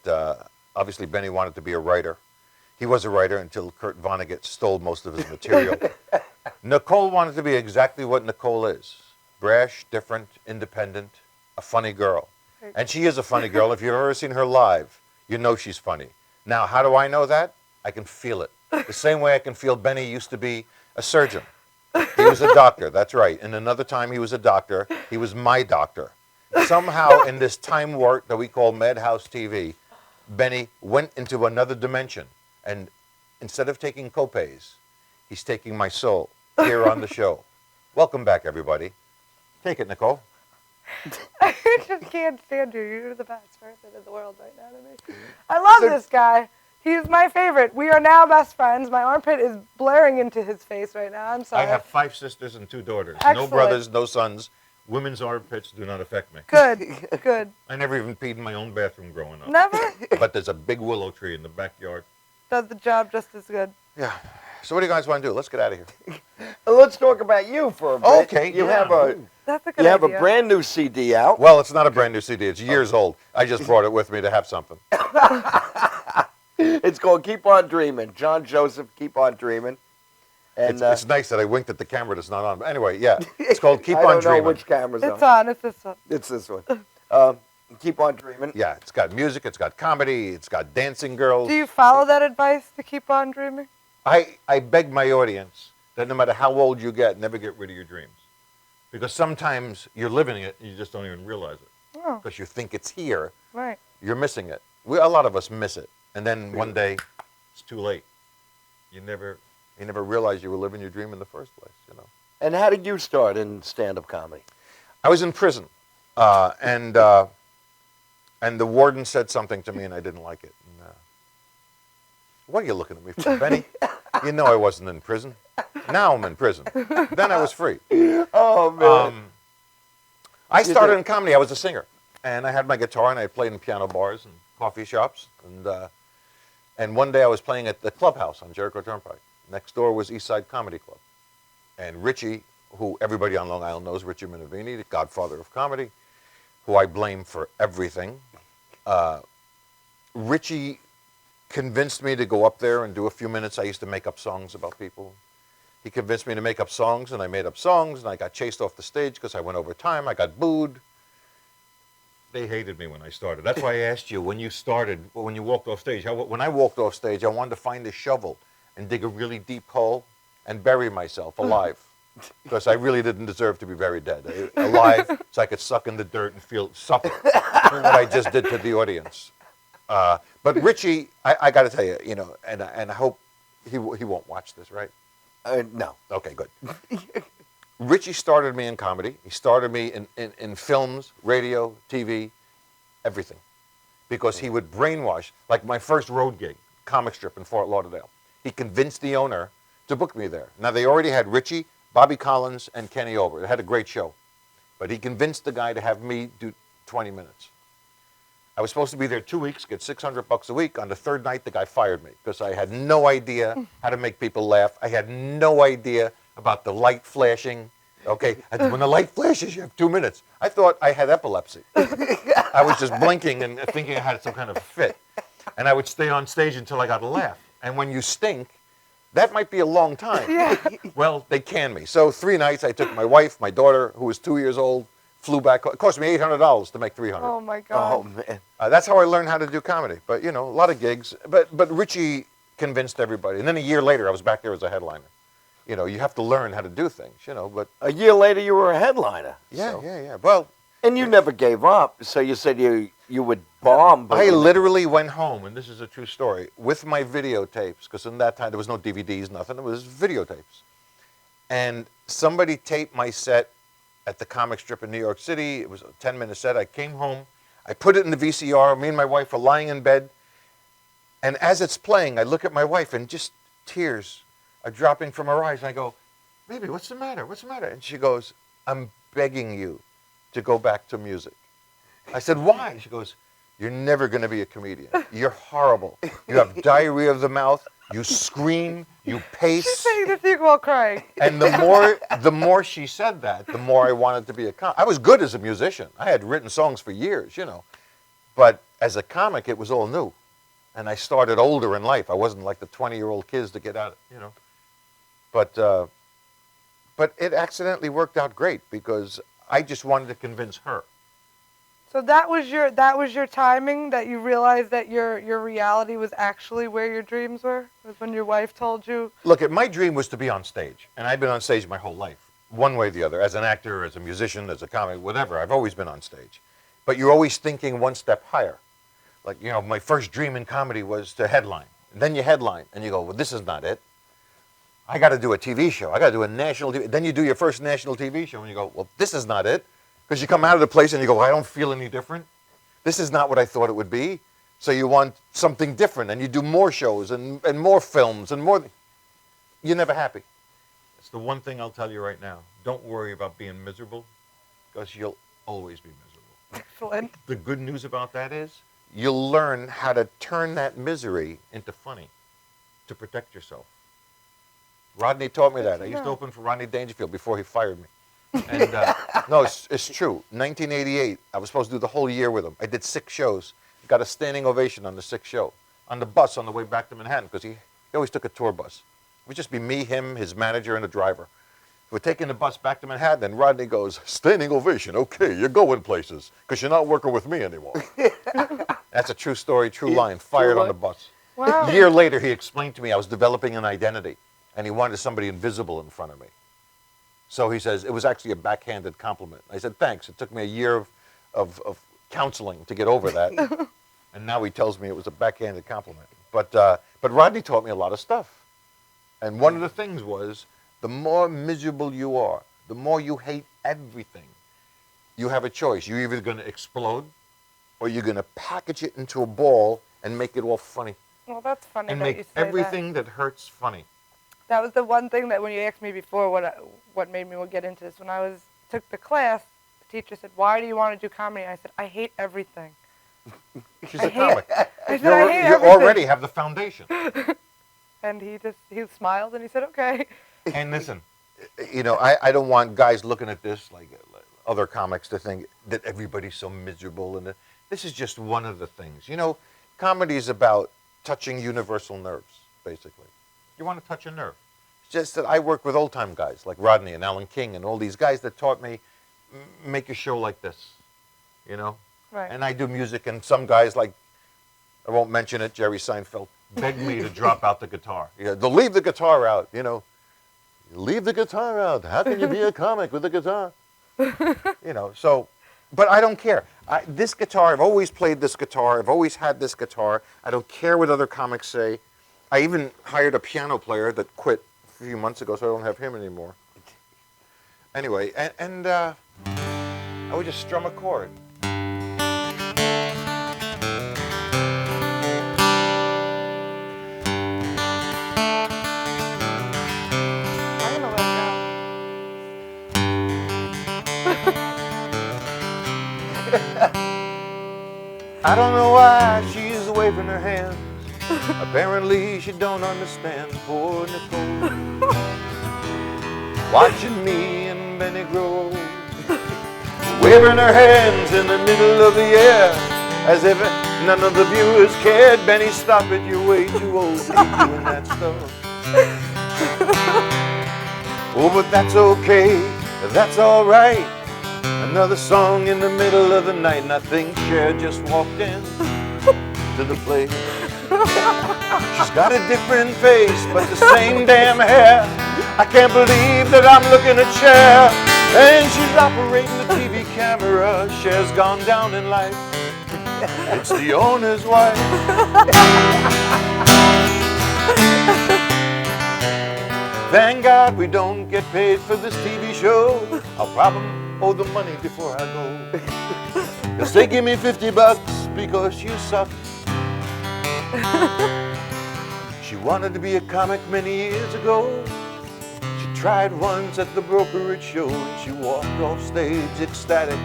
obviously Benny wanted to be a writer. He was a writer until Kurt Vonnegut stole most of his material. Nicole wanted to be exactly what Nicole is. Brash, different, independent, a funny girl. And she is a funny girl. If you've ever seen her live, you know she's funny. Now, how do I know that? I can feel it. The same way I can feel Benny used to be a surgeon. He was a doctor, that's right. And another time he was a doctor. He was my doctor. Somehow in this time warp that we call Madhouse TV, Benny went into another dimension. And instead of taking copays, he's taking my soul here on the show. Welcome back, everybody. Take it, Nicole. I just can't stand you. You're the best person in the world right now to me. I love this guy. He's my favorite. We are now best friends. My armpit is blaring into his face right now. I'm sorry. I have 5 sisters and 2 daughters. Excellent. No brothers, no sons. Women's armpits do not affect me. Good, good. I never even peed in my own bathroom growing up. Never? But there's a big willow tree in the backyard. Does the job just as good. Yeah. So what do you guys want to do? Let's get out of here. Let's talk about you for a bit. Okay, You yeah. have a That's a good you have idea. a brand new CD out. Well, it's not a brand new CD. It's years old. I just brought it with me to have something. It's called Keep On Dreaming. John Joseph, Keep On Dreaming. And It's nice that I winked at the camera that's not on. But anyway, yeah. It's called Keep I On don't know Dreaming. which camera's It's on. on. It's this one. It's this one. Keep On Dreaming. Yeah, it's got music, it's got comedy, it's got dancing girls. Do you follow that advice to keep on dreaming? I beg my audience that no matter how old you get, never get rid of your dreams. Because sometimes you're living it and you just don't even realize it. Oh, Because you think it's here, right. you're missing it. A lot of us miss it. And then one day, it's too late. You never realized you were living your dream in the first place, you know. And how did you start in stand-up comedy? I was in prison, and the warden said something to me, and I didn't like it. And, what are you looking at me for, Benny? You know I wasn't in prison. Now I'm in prison. Then I was free. Oh, man. I started in comedy. I was a singer, and I had my guitar, and I played in piano bars and coffee shops. And one day I was playing at the Clubhouse on Jericho Turnpike. Next door was East Side Comedy Club. And Richie, who everybody on Long Island knows, Richie Minervini, the godfather of comedy, who I blame for everything. Richie convinced me to go up there and do a few minutes. I used to make up songs about people. He convinced me to make up songs, and I made up songs, and I got chased off the stage because I went over time. I got booed. They hated me when I started. That's why I asked you when you started, when you walked off stage. When I walked off stage, I wanted to find a shovel and dig a really deep hole and bury myself alive. Because I really didn't deserve to be very dead. Alive, so I could suck in the dirt and suffer for what I just did to the audience. But Richie, I got to tell you, you know, and I hope he won't watch this, right? No. Okay, good. Richie started me in comedy. He started me in films, radio, TV, everything. Because he would brainwash, like my first road gig, comic strip in Fort Lauderdale. He convinced the owner to book me there. Now, they already had Richie, Bobby Collins, and Kenny Ober. They had a great show. But he convinced the guy to have me do 20 minutes. I was supposed to be there 2 weeks, get $600 a week. On the third night, the guy fired me because I had no idea how to make people laugh. I had no idea about the light flashing. Okay, when the light flashes, you have 2 minutes. I thought I had epilepsy. I was just blinking and thinking I had some kind of fit. And I would stay on stage until I got a laugh. And when you stink, that might be a long time. Yeah. Well, they canned me. So 3 nights, I took my wife, my daughter, who was 2 years old, flew back. It cost me $800 to make $300. Oh, my God. Oh, man. That's how I learned how to do comedy. But, you know, a lot of gigs. But Richie convinced everybody. And then a year later, I was back there as a headliner. You know, you have to learn how to do things, you know, but... A year later, you were a headliner. Yeah, so. yeah. Well... And you never gave up, so you said you would bomb. I literally went home, and this is a true story, with my videotapes, because in that time there was no DVDs, nothing, it was videotapes. And somebody taped my set at the comic strip in New York City. It was a 10-minute set. I came home, I put it in the VCR, me and my wife were lying in bed, and as it's playing, I look at my wife, and just tears are dropping from her eyes, and I go, "Baby, what's the matter? What's the matter?" And she goes, "I'm begging you to go back to music." I said, "Why?" She goes, you're never going to be a comedian. You're horrible. You have diarrhea of the mouth. You scream. You pace. She's saying this to you while crying. And the more she said that, the more I wanted to be a comic. I was good as a musician. I had written songs for years, you know. But as a comic, it was all new. And I started older in life. I wasn't like the 20-year-old kids to get out, you know. But it accidentally worked out great because I just wanted to convince her. So that was your timing, that you realized that your reality was actually where your dreams were? Was when your wife told you? Look, my dream was to be on stage. And I've been on stage my whole life, one way or the other, as an actor, as a musician, as a comic, whatever. I've always been on stage. But you're always thinking one step higher. Like, you know, my first dream in comedy was to headline. And then you headline, and you go, well, this is not it. I got to do a TV show. I got to do a national TV. Then you do your first national TV show, and you go, well, this is not it. Because you come out of the place and you go, I don't feel any different. This is not what I thought it would be. So you want something different, and you do more shows and more films and more. You're never happy. It's the one thing I'll tell you right now. Don't worry about being miserable, because you'll always be miserable. Excellent. The good news about that is you'll learn how to turn that misery into funny to protect yourself. Rodney taught me that. I used to open for Rodney Dangerfield before he fired me. And no, it's true. 1988, I was supposed to do the whole year with him. I did 6 shows. Got a standing ovation on the 6th show. On the bus on the way back to Manhattan, because he always took a tour bus. It would just be me, him, his manager, and a driver. We're taking the bus back to Manhattan, and Rodney goes, standing ovation, okay, you're going places, because you're not working with me anymore. That's a true story, true line, fired on the bus. Wow. A year later, he explained to me I was developing an identity, and he wanted somebody invisible in front of me. So he says, it was actually a backhanded compliment. I said, thanks. It took me a year of counseling to get over that. And now he tells me it was a backhanded compliment. But Rodney taught me a lot of stuff. And one of the things was, the more miserable you are, the more you hate everything, you have a choice. You're either going to explode, or you're going to package it into a ball and make it all funny. Well, that's funny and that make you say everything that hurts funny. That was the one thing that when you asked me before what made me get into this, when I took the class, the teacher said, why do you want to do comedy? I said, I hate everything. She's a comic. I said, I hate you everything. already have the foundation. And he smiled and he said, okay. And listen, you know, I don't want guys looking at this like other comics to think that everybody's so miserable. And this is just one of the things. You know, comedy is about touching universal nerves, basically. You want to touch a nerve. It's just that I work with old-time guys like Rodney and Alan King and all these guys that taught me, make a show like this, you know? Right. And I do music, and some guys like, I won't mention it, Jerry Seinfeld, begged me to drop out the guitar. Yeah, they'll leave the guitar out, you know. Leave the guitar out. How can you be a comic with a guitar? You know, so, but I don't care. This guitar, I've always played this guitar. I've always had this guitar. I don't care what other comics say. I even hired a piano player that quit a few months ago, so I don't have him anymore. Anyway, and I would just strum a chord. I don't know why she's waving her hands. Apparently she don't understand. Poor Nicole, watching me and Benny grow, waving her hands in the middle of the air, as if none of the viewers cared. Benny, stop it, you're way too old to be doing that stuff. Oh, but that's okay, that's all right. Another song in the middle of the night, and I think Cher just walked in to the place. She's got a different face, but the same damn hair. I can't believe that I'm looking at Cher, and she's operating the TV camera. Cher's gone down in life. It's the owner's wife. Thank God we don't get paid for this TV show. I'll probably owe the money before I go. 'Cause they give me $50 because you suck. She wanted to be a comic many years ago. She tried once at the brokerage show, and she walked off stage ecstatic.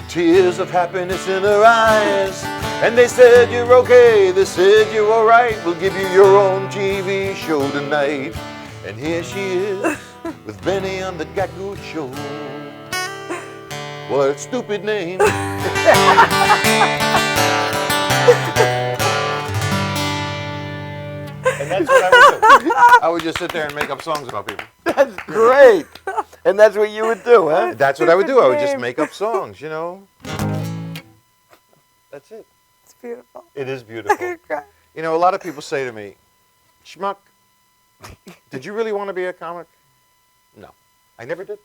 tears of happiness in her eyes. And they said you're okay, they said you're alright, we'll give you your own TV show tonight. And here she is with Benny on the Gagootz show. What a stupid name. And that's what I would do. I would just sit there and make up songs about people. That's great. And that's what you would do, huh? That's what I would do. I would just make up songs, you know. That's it. It's beautiful. It is beautiful. You know, a lot of people say to me, Schmuck, did you really want to be a comic? No, I never did.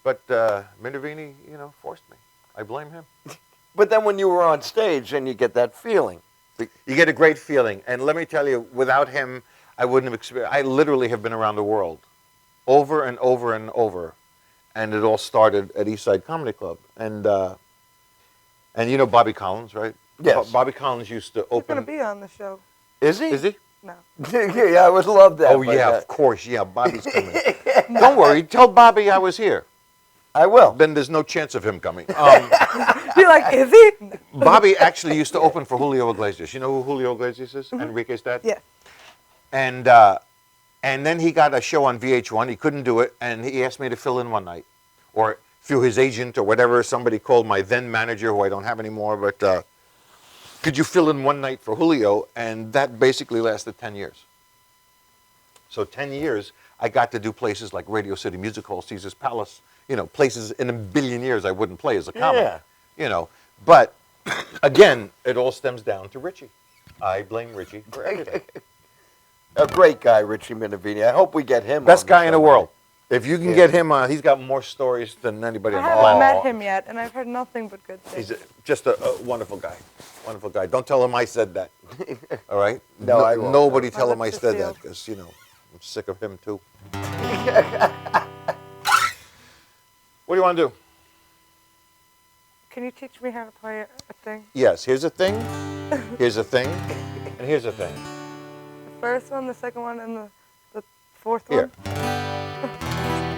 But Minervini, you know, forced me. I blame him. But then when you were on stage, then you get that feeling. You get a great feeling. And let me tell you, without him, I wouldn't have experienced. I literally have been around the world over and over and over. And it all started at Eastside Comedy Club. And you know Bobby Collins, right? Yes. Bobby Collins used to He's open. going to be on the show. Is he? Is he? No. Yeah, I would love that. Oh, yeah, of course. Yeah, Bobby's coming. Don't worry. Tell Bobby I was here. I will. Then there's no chance of him coming. You're like, is he? Bobby actually used to open for Julio Iglesias. You know who Julio Iglesias is? Mm-hmm. Enrique's dad? Yeah. And then he got a show on VH1. He couldn't do it, and he asked me to fill in one night. Or through his agent or whatever, somebody called my then manager, who I don't have anymore, but could you fill in one night for Julio? And that basically lasted 10 years. So 10 years, I got to do places like Radio City Music Hall, Caesar's Palace, you know, places in a billion years I wouldn't play as a comic. Yeah. You know, but again, it all stems down to Richie. I blame Richie for everything. A great guy, Richie Minervini. I hope we get him. Best on guy in the show. world. If you can get him on, he's got more stories than anybody I on the haven't planet. met him yet, and I've heard nothing but good things. He's just a wonderful guy. Wonderful guy. Don't tell him I said that. All right? No, I won't. Nobody tell My him I lips are said that, sealed. because, you know, I'm sick of him too. What do you want to do? Can you teach me how to play a thing? Yes, here's a thing, here's a thing, and here's a thing. The first one, the second one, and the fourth Here. one?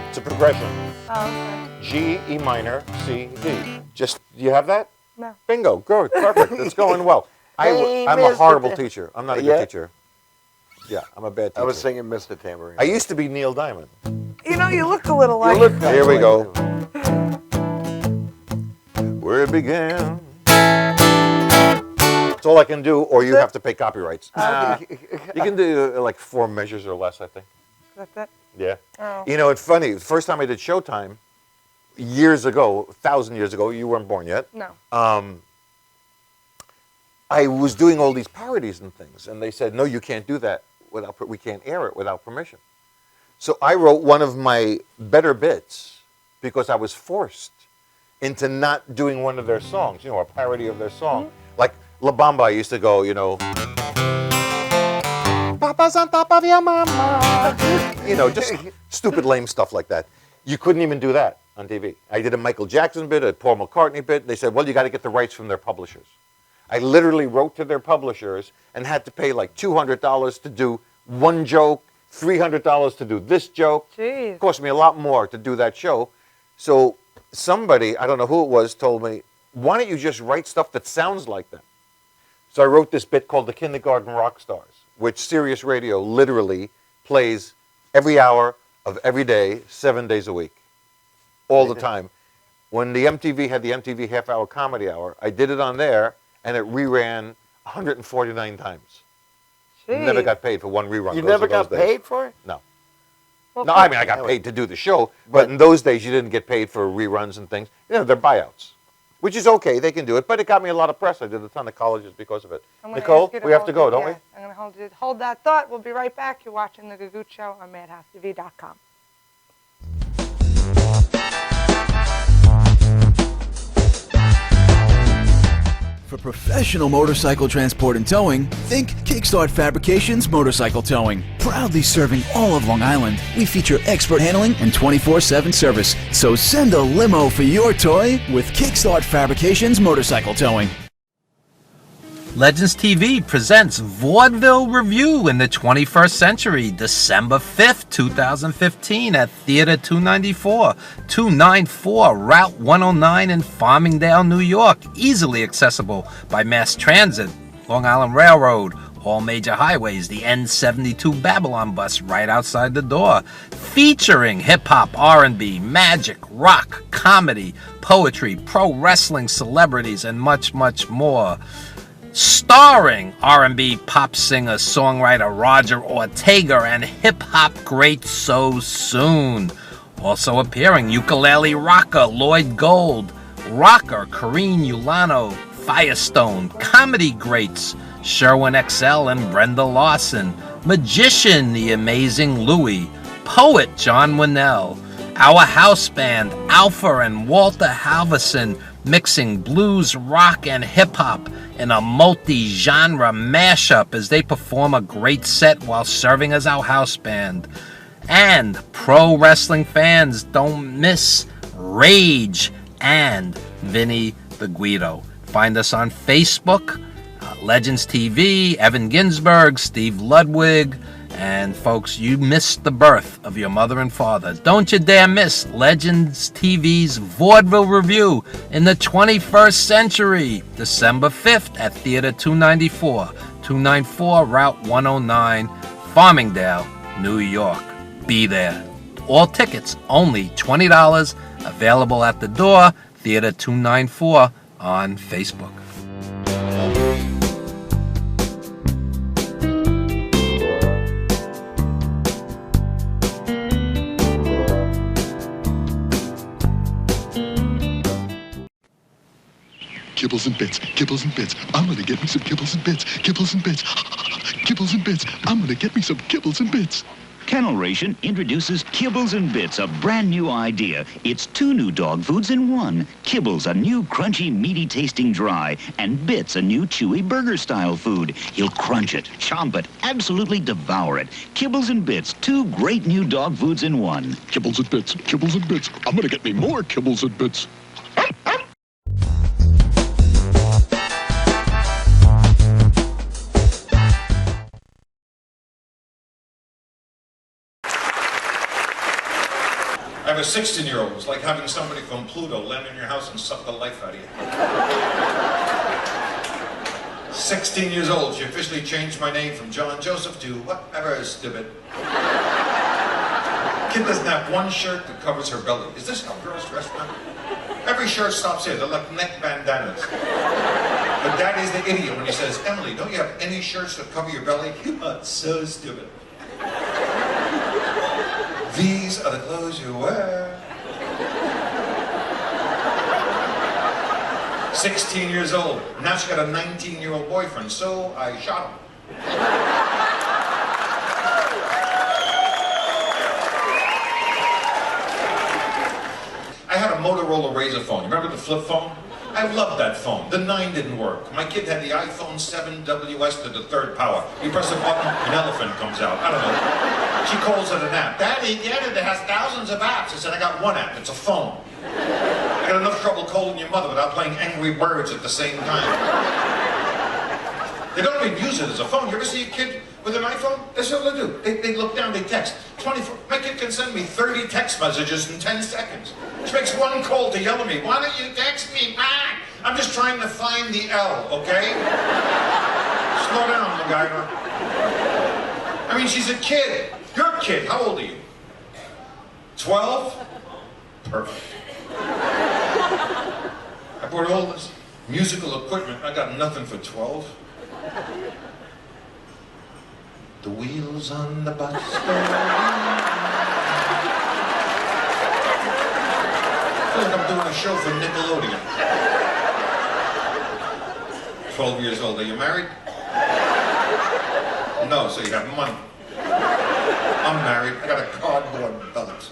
It's a progression. Oh, okay. G, E minor, C, D. Just, do you have that? No. Bingo, good, perfect, it's going well. Hey, I'm a Mr. horrible teacher. I'm not a good Yeah? teacher. Yeah, I'm a bad teacher. I was singing Mr. Tambourine. I used to be Neil Diamond. You know, you look a little like You look kinda Here we like go. him. Where it began. That's all I can do, or you have to pay copyrights. You can do like 4 measures or less, I think. That's it? Yeah. Oh. You know, it's funny. The first time I did Showtime, years ago, 1,000 years ago, you weren't born yet. No. I was doing all these parodies and things, and they said, no, you can't do that. We can't air it without permission. So I wrote one of my better bits because I was forced into not doing one of their songs, you know, a parody of their song. Mm-hmm. Like La Bamba, I used to go, you know, Papa's on top of your mama. You know, just stupid, lame stuff like that. You couldn't even do that on TV. I did a Michael Jackson bit, a Paul McCartney bit. They said, well, you got to get the rights from their publishers. I literally wrote to their publishers and had to pay like $200 to do one joke, $300 to do this joke. Jeez. It cost me a lot more to do that show. So somebody, I don't know who it was, told me, why don't you just write stuff that sounds like them? So I wrote this bit called The Kindergarten Rock Stars, which Sirius Radio literally plays every hour of every day, 7 days a week, all the time. When the MTV had the MTV half-hour comedy hour, I did it on there, and it reran 149 times. Jeez. Never got paid for one rerun. You those never are those got days. paid for it? No. Well, No, I mean, I got paid to do the show, but in those days, you didn't get paid for reruns and things. You know, they're buyouts, which is okay. They can do it, but it got me a lot of press. I did a ton of colleges because of it. I'm gonna Nicole, ask you we have to go, hold it, don't we? yeah, I'm going to hold that thought. We'll be right back. You're watching The Gagootz Show on MadhouseTV.com. For professional motorcycle transport and towing, think Kickstart Fabrications Motorcycle Towing. Proudly serving all of Long Island, we feature expert handling and 24/7 service. So send a limo for your toy with Kickstart Fabrications Motorcycle Towing. Legends TV presents Vaudeville Review in the 21st Century, December 5th, 2015 at Theater 294 Route 109 in Farmingdale, New York. Easily accessible by mass transit, Long Island Railroad, all major highways, the N72 Babylon bus right outside the door. Featuring hip-hop, R&B, magic, rock, comedy, poetry, pro wrestling celebrities, and much, much more. Starring R&B pop singer, songwriter Roger Ortega and hip-hop great So Soon. Also appearing ukulele rocker Lloyd Gold, rocker Kareen Ulano, Firestone, comedy greats Sherwin XL and Brenda Larson, magician the amazing Louie, poet John Winnell, our house band Alpha and Walter Halverson, mixing blues, rock, and hip-hop in a multi-genre mashup as they perform a great set while serving as our house band. And pro wrestling fans don't miss Rage and Vinny the Guido. Find us on Facebook, Legends TV, Evan Ginsberg, Steve Ludwig, and folks, you missed the birth of your mother and father. Don't you dare miss Legends TV's Vaudeville Review in the 21st Century, December 5th at Theater 294 Route 109, Farmingdale, New York. Be there. All tickets only $20, available at the door, Theater 294 on Facebook. Kibbles and bits, kibbles and bits. I'm gonna get me some kibbles and bits, kibbles and bits, kibbles and bits. I'm gonna get me some kibbles and bits. Kennel Ration introduces Kibbles and Bits, a brand new idea. It's 2 new dog foods in one. Kibbles, a new crunchy, meaty tasting dry, and Bits, a new chewy burger-style food. He'll crunch it, chomp it, absolutely devour it. Kibbles and Bits, 2 great new dog foods in one. Kibbles and bits, kibbles and bits. I'm gonna get me more kibbles and bits. I have a 16-year-old. It's like having somebody from Pluto land in your house and suck the life out of you. 16 years old. She officially changed my name from John Joseph to whatever, stupid. Kid doesn't have one shirt that covers her belly. Is this how girls dress now? Every shirt stops here. They're like neck bandanas. But Daddy's the idiot when he says, Emily, don't you have any shirts that cover your belly? You are so stupid. These are the clothes you wear. 16 years old. Now she got a 19-year-old boyfriend, so I shot him. I had a Motorola Razr phone. You remember the flip phone? I loved that phone. The 9 didn't work. My kid had the iPhone 7 WS to the 3rd power. You press a button, an elephant comes out. I don't know. She calls it an app. Daddy, get it. It has thousands of apps. I said, I got one app. It's a phone. I got enough trouble calling your mother without playing Angry Birds at the same time. They don't even use it as a phone. You ever see a kid with an iPhone? That's all they do. They look down, they text. 24. My kid can send me 30 text messages in 10 seconds. She makes one call to yell at me. Why don't you text me back? I'm just trying to find the L, okay? Slow down, MacGyver. I mean, she's a kid. You're a kid. How old are you? 12? Perfect. I bought all this musical equipment. I got nothing for 12. The wheels on the bus go round. I feel like I'm doing a show for Nickelodeon. 12 years old. Are you married? No, so you have money. I'm married. I got a cardboard belt.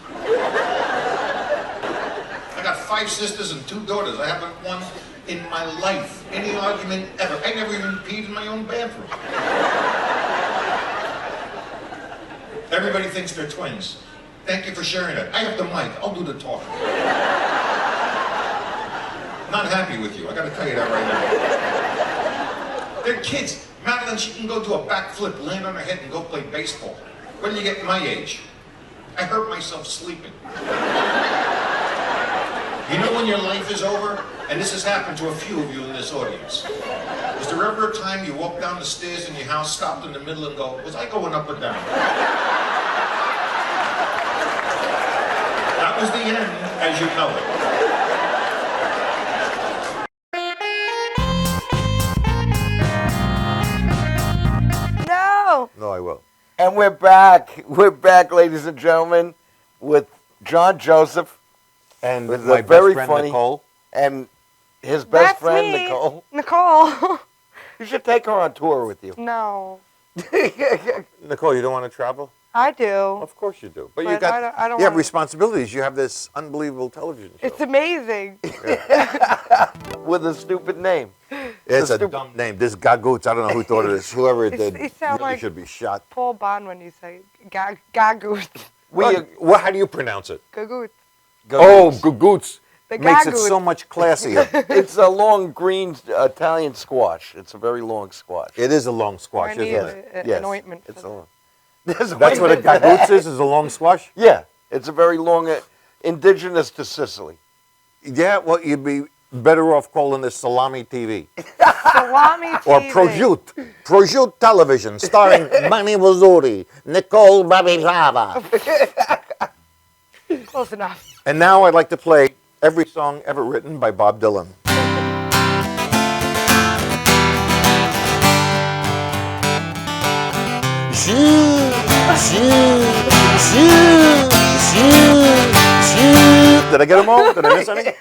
I got 5 sisters and 2 daughters. I haven't won in my life any argument ever. I never even peed in my own bathroom. Everybody thinks they're twins. Thank you for sharing it. I have the mic. I'll do the talking. Not happy with you. I got to tell you that right now. They're kids. Madeline, she can go do a backflip, land on her head, and go play baseball. When you get my age, I hurt myself sleeping. You know when your life is over? And this has happened to a few of you in this audience. Was there ever a time you walked down the stairs in your house, stopped in the middle, and go, was I going up or down? That was the end, as you know it. No. No, I will. And we're back. We're back, ladies and gentlemen, with John Joseph. And with my very best friend, funny, Nicole. And his best That's friend, me. Nicole. Nicole. You should take her on tour with you. No. Nicole, you don't want to travel? I do. Of course you do. But you got I don't you have wanna- responsibilities. You have this unbelievable television show. It's amazing. With a stupid name. It's a dumb name. This Gagootz, I don't know who thought of this. Whoever it did It sounds really like should be shot. Paul Bond when you say Gagootz. How do you pronounce it? Gagootz. Oh, Gagootz. The Makes it Gagootz. so much classier. It's a long green Italian squash. It's a very long squash. It is a long squash, I need isn't it? an ointment. It's for a long. That's what a Gagootz is a long squash? Yeah, it's a very long, indigenous to Sicily. Yeah, well, you'd be better off calling this Salami TV. Salami TV. Or Prosciutto. Prosciutto Television, starring Manny Rizzuti, Nicole Babislava. Close enough. And now I'd like to play every song ever written by Bob Dylan. Did I get them all? Did I miss any?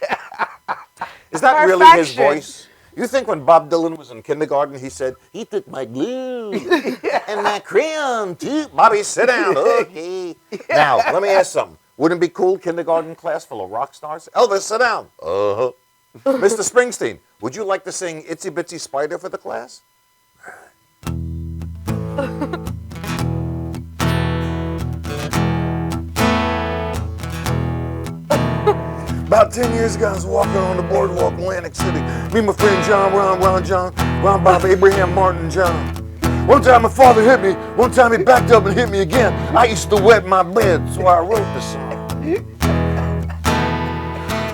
Is that really his voice? You think when Bob Dylan was in kindergarten, he said, he took my glue and my crayon too. Bobby, sit down. Okay. Now, let me ask something. Wouldn't it be cool, kindergarten class full of rock stars? Elvis, sit down. Uh-huh. Mr. Springsteen, would you like to sing Itsy Bitsy Spider for the class? About 10 years ago, I was walking on the boardwalk in Atlantic City. Me and my friend John, Ron, Bob, Abraham, Martin, John. One time my father hit me. One time he backed up and hit me again. I used to wet my bed, so I wrote the song.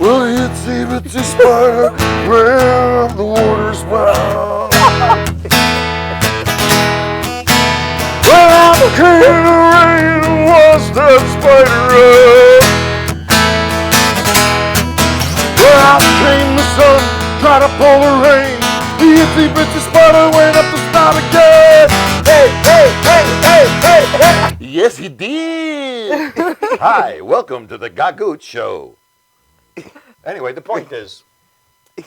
Well, the itsy bitsy spider ran up the water spout. Well, out came the rain and washed that spider up. Well, out came the sun, tried to pull the rain. The itsy bitsy spider went up the spout again. Hey, hey, hey, hey, hey, hey. Yes, he did. Hi, welcome to the Gagootz Show. Anyway, the point is,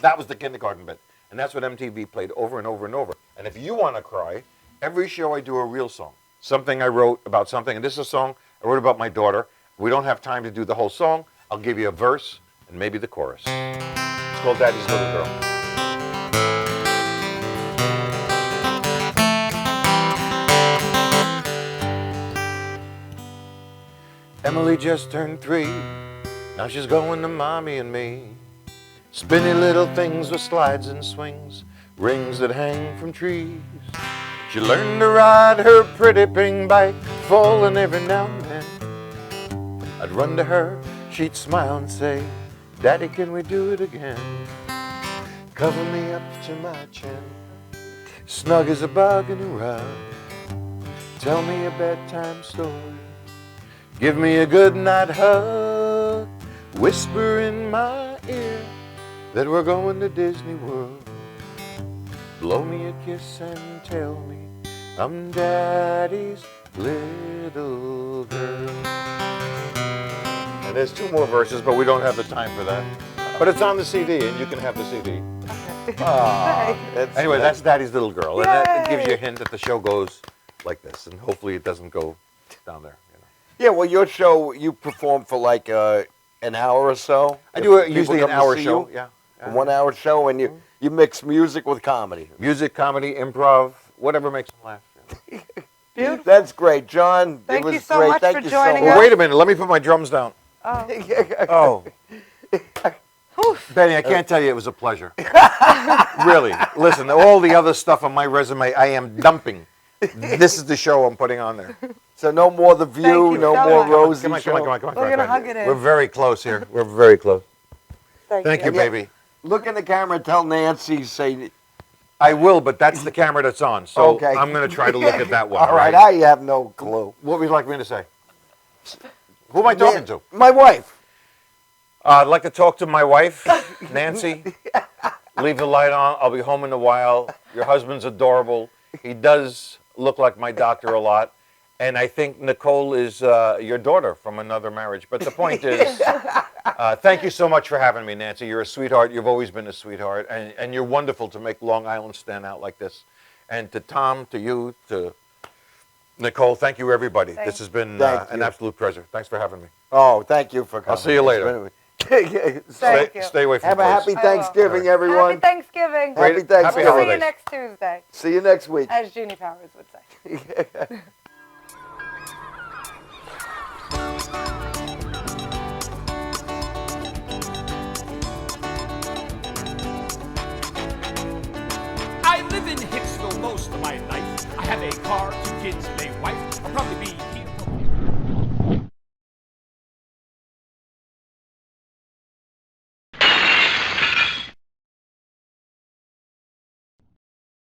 that was the kindergarten bit. And that's what MTV played over and over and over. And if you want to cry, every show I do a real song. Something I wrote about something. And this is a song I wrote about my daughter. We don't have time to do the whole song. I'll give you a verse and maybe the chorus. It's called Daddy's Little Girl. Emily just turned 3. Now she's going to mommy and me. Spinny little things with slides and swings, rings that hang from trees. She learned to ride her pretty ping bike, falling every now and then. I'd run to her, she'd smile and say, Daddy, can we do it again? Cover me up to my chin, snug as a bug in a rug. Tell me a bedtime story, give me a good night hug. Whisper in my ear that we're going to Disney World. Blow me a kiss and tell me I'm Daddy's little girl. And there's 2 more verses, but we don't have the time for that. But it's on the CD, and you can have the CD. Anyway, that's Daddy's Little Girl. And that gives you a hint that the show goes like this. And hopefully it doesn't go down there. You know? Yeah, well, your show, you perform for like an hour or so. I do If usually people an come to hour see show. you, Yeah. a 1 hour show, and you mix music with comedy. Music, comedy, improv, whatever makes them laugh. You know? Beautiful. That's great, John. Thank it was you so great. much Thank for you joining so us. Well, wait a minute. Let me put my drums down. Oh. Oh. Benny, I can't tell you it was a pleasure. Really. Listen, all the other stuff on my resume, I am dumping. This is the show I'm putting on there. So no more The View, no more Rosie. Come on. We're going to hug it in. We're very close here. We're very close. Thank you, Yeah. baby. Look in the camera and tell Nancy, say, I will, but that's the camera that's on. So Okay. I'm going to try to look at that one. all right, I have no clue. What would you like me to say? Who am I talking to? My wife. I'd like to talk to my wife, Nancy. Leave the light on. I'll be home in a while. Your husband's adorable. He does look like my doctor a lot. And I think Nicole is your daughter from another marriage. But the point is, thank you so much for having me, Nancy. You're a sweetheart. You've always been a sweetheart. And you're wonderful to make Long Island stand out like this. And to Tom, to you, to Nicole, thank you, everybody. This has been an absolute pleasure. Thanks for having me. Oh, thank you for coming. I'll see you later. Stay away from Have a the happy place. Thanksgiving, everyone. Happy Thanksgiving. Happy Thanksgiving. We'll see you next Tuesday. See you next week. As Jeannie Powers would say. I live in Hicksville most of my life. I have a car, 2 kids, and a wife. I'll probably be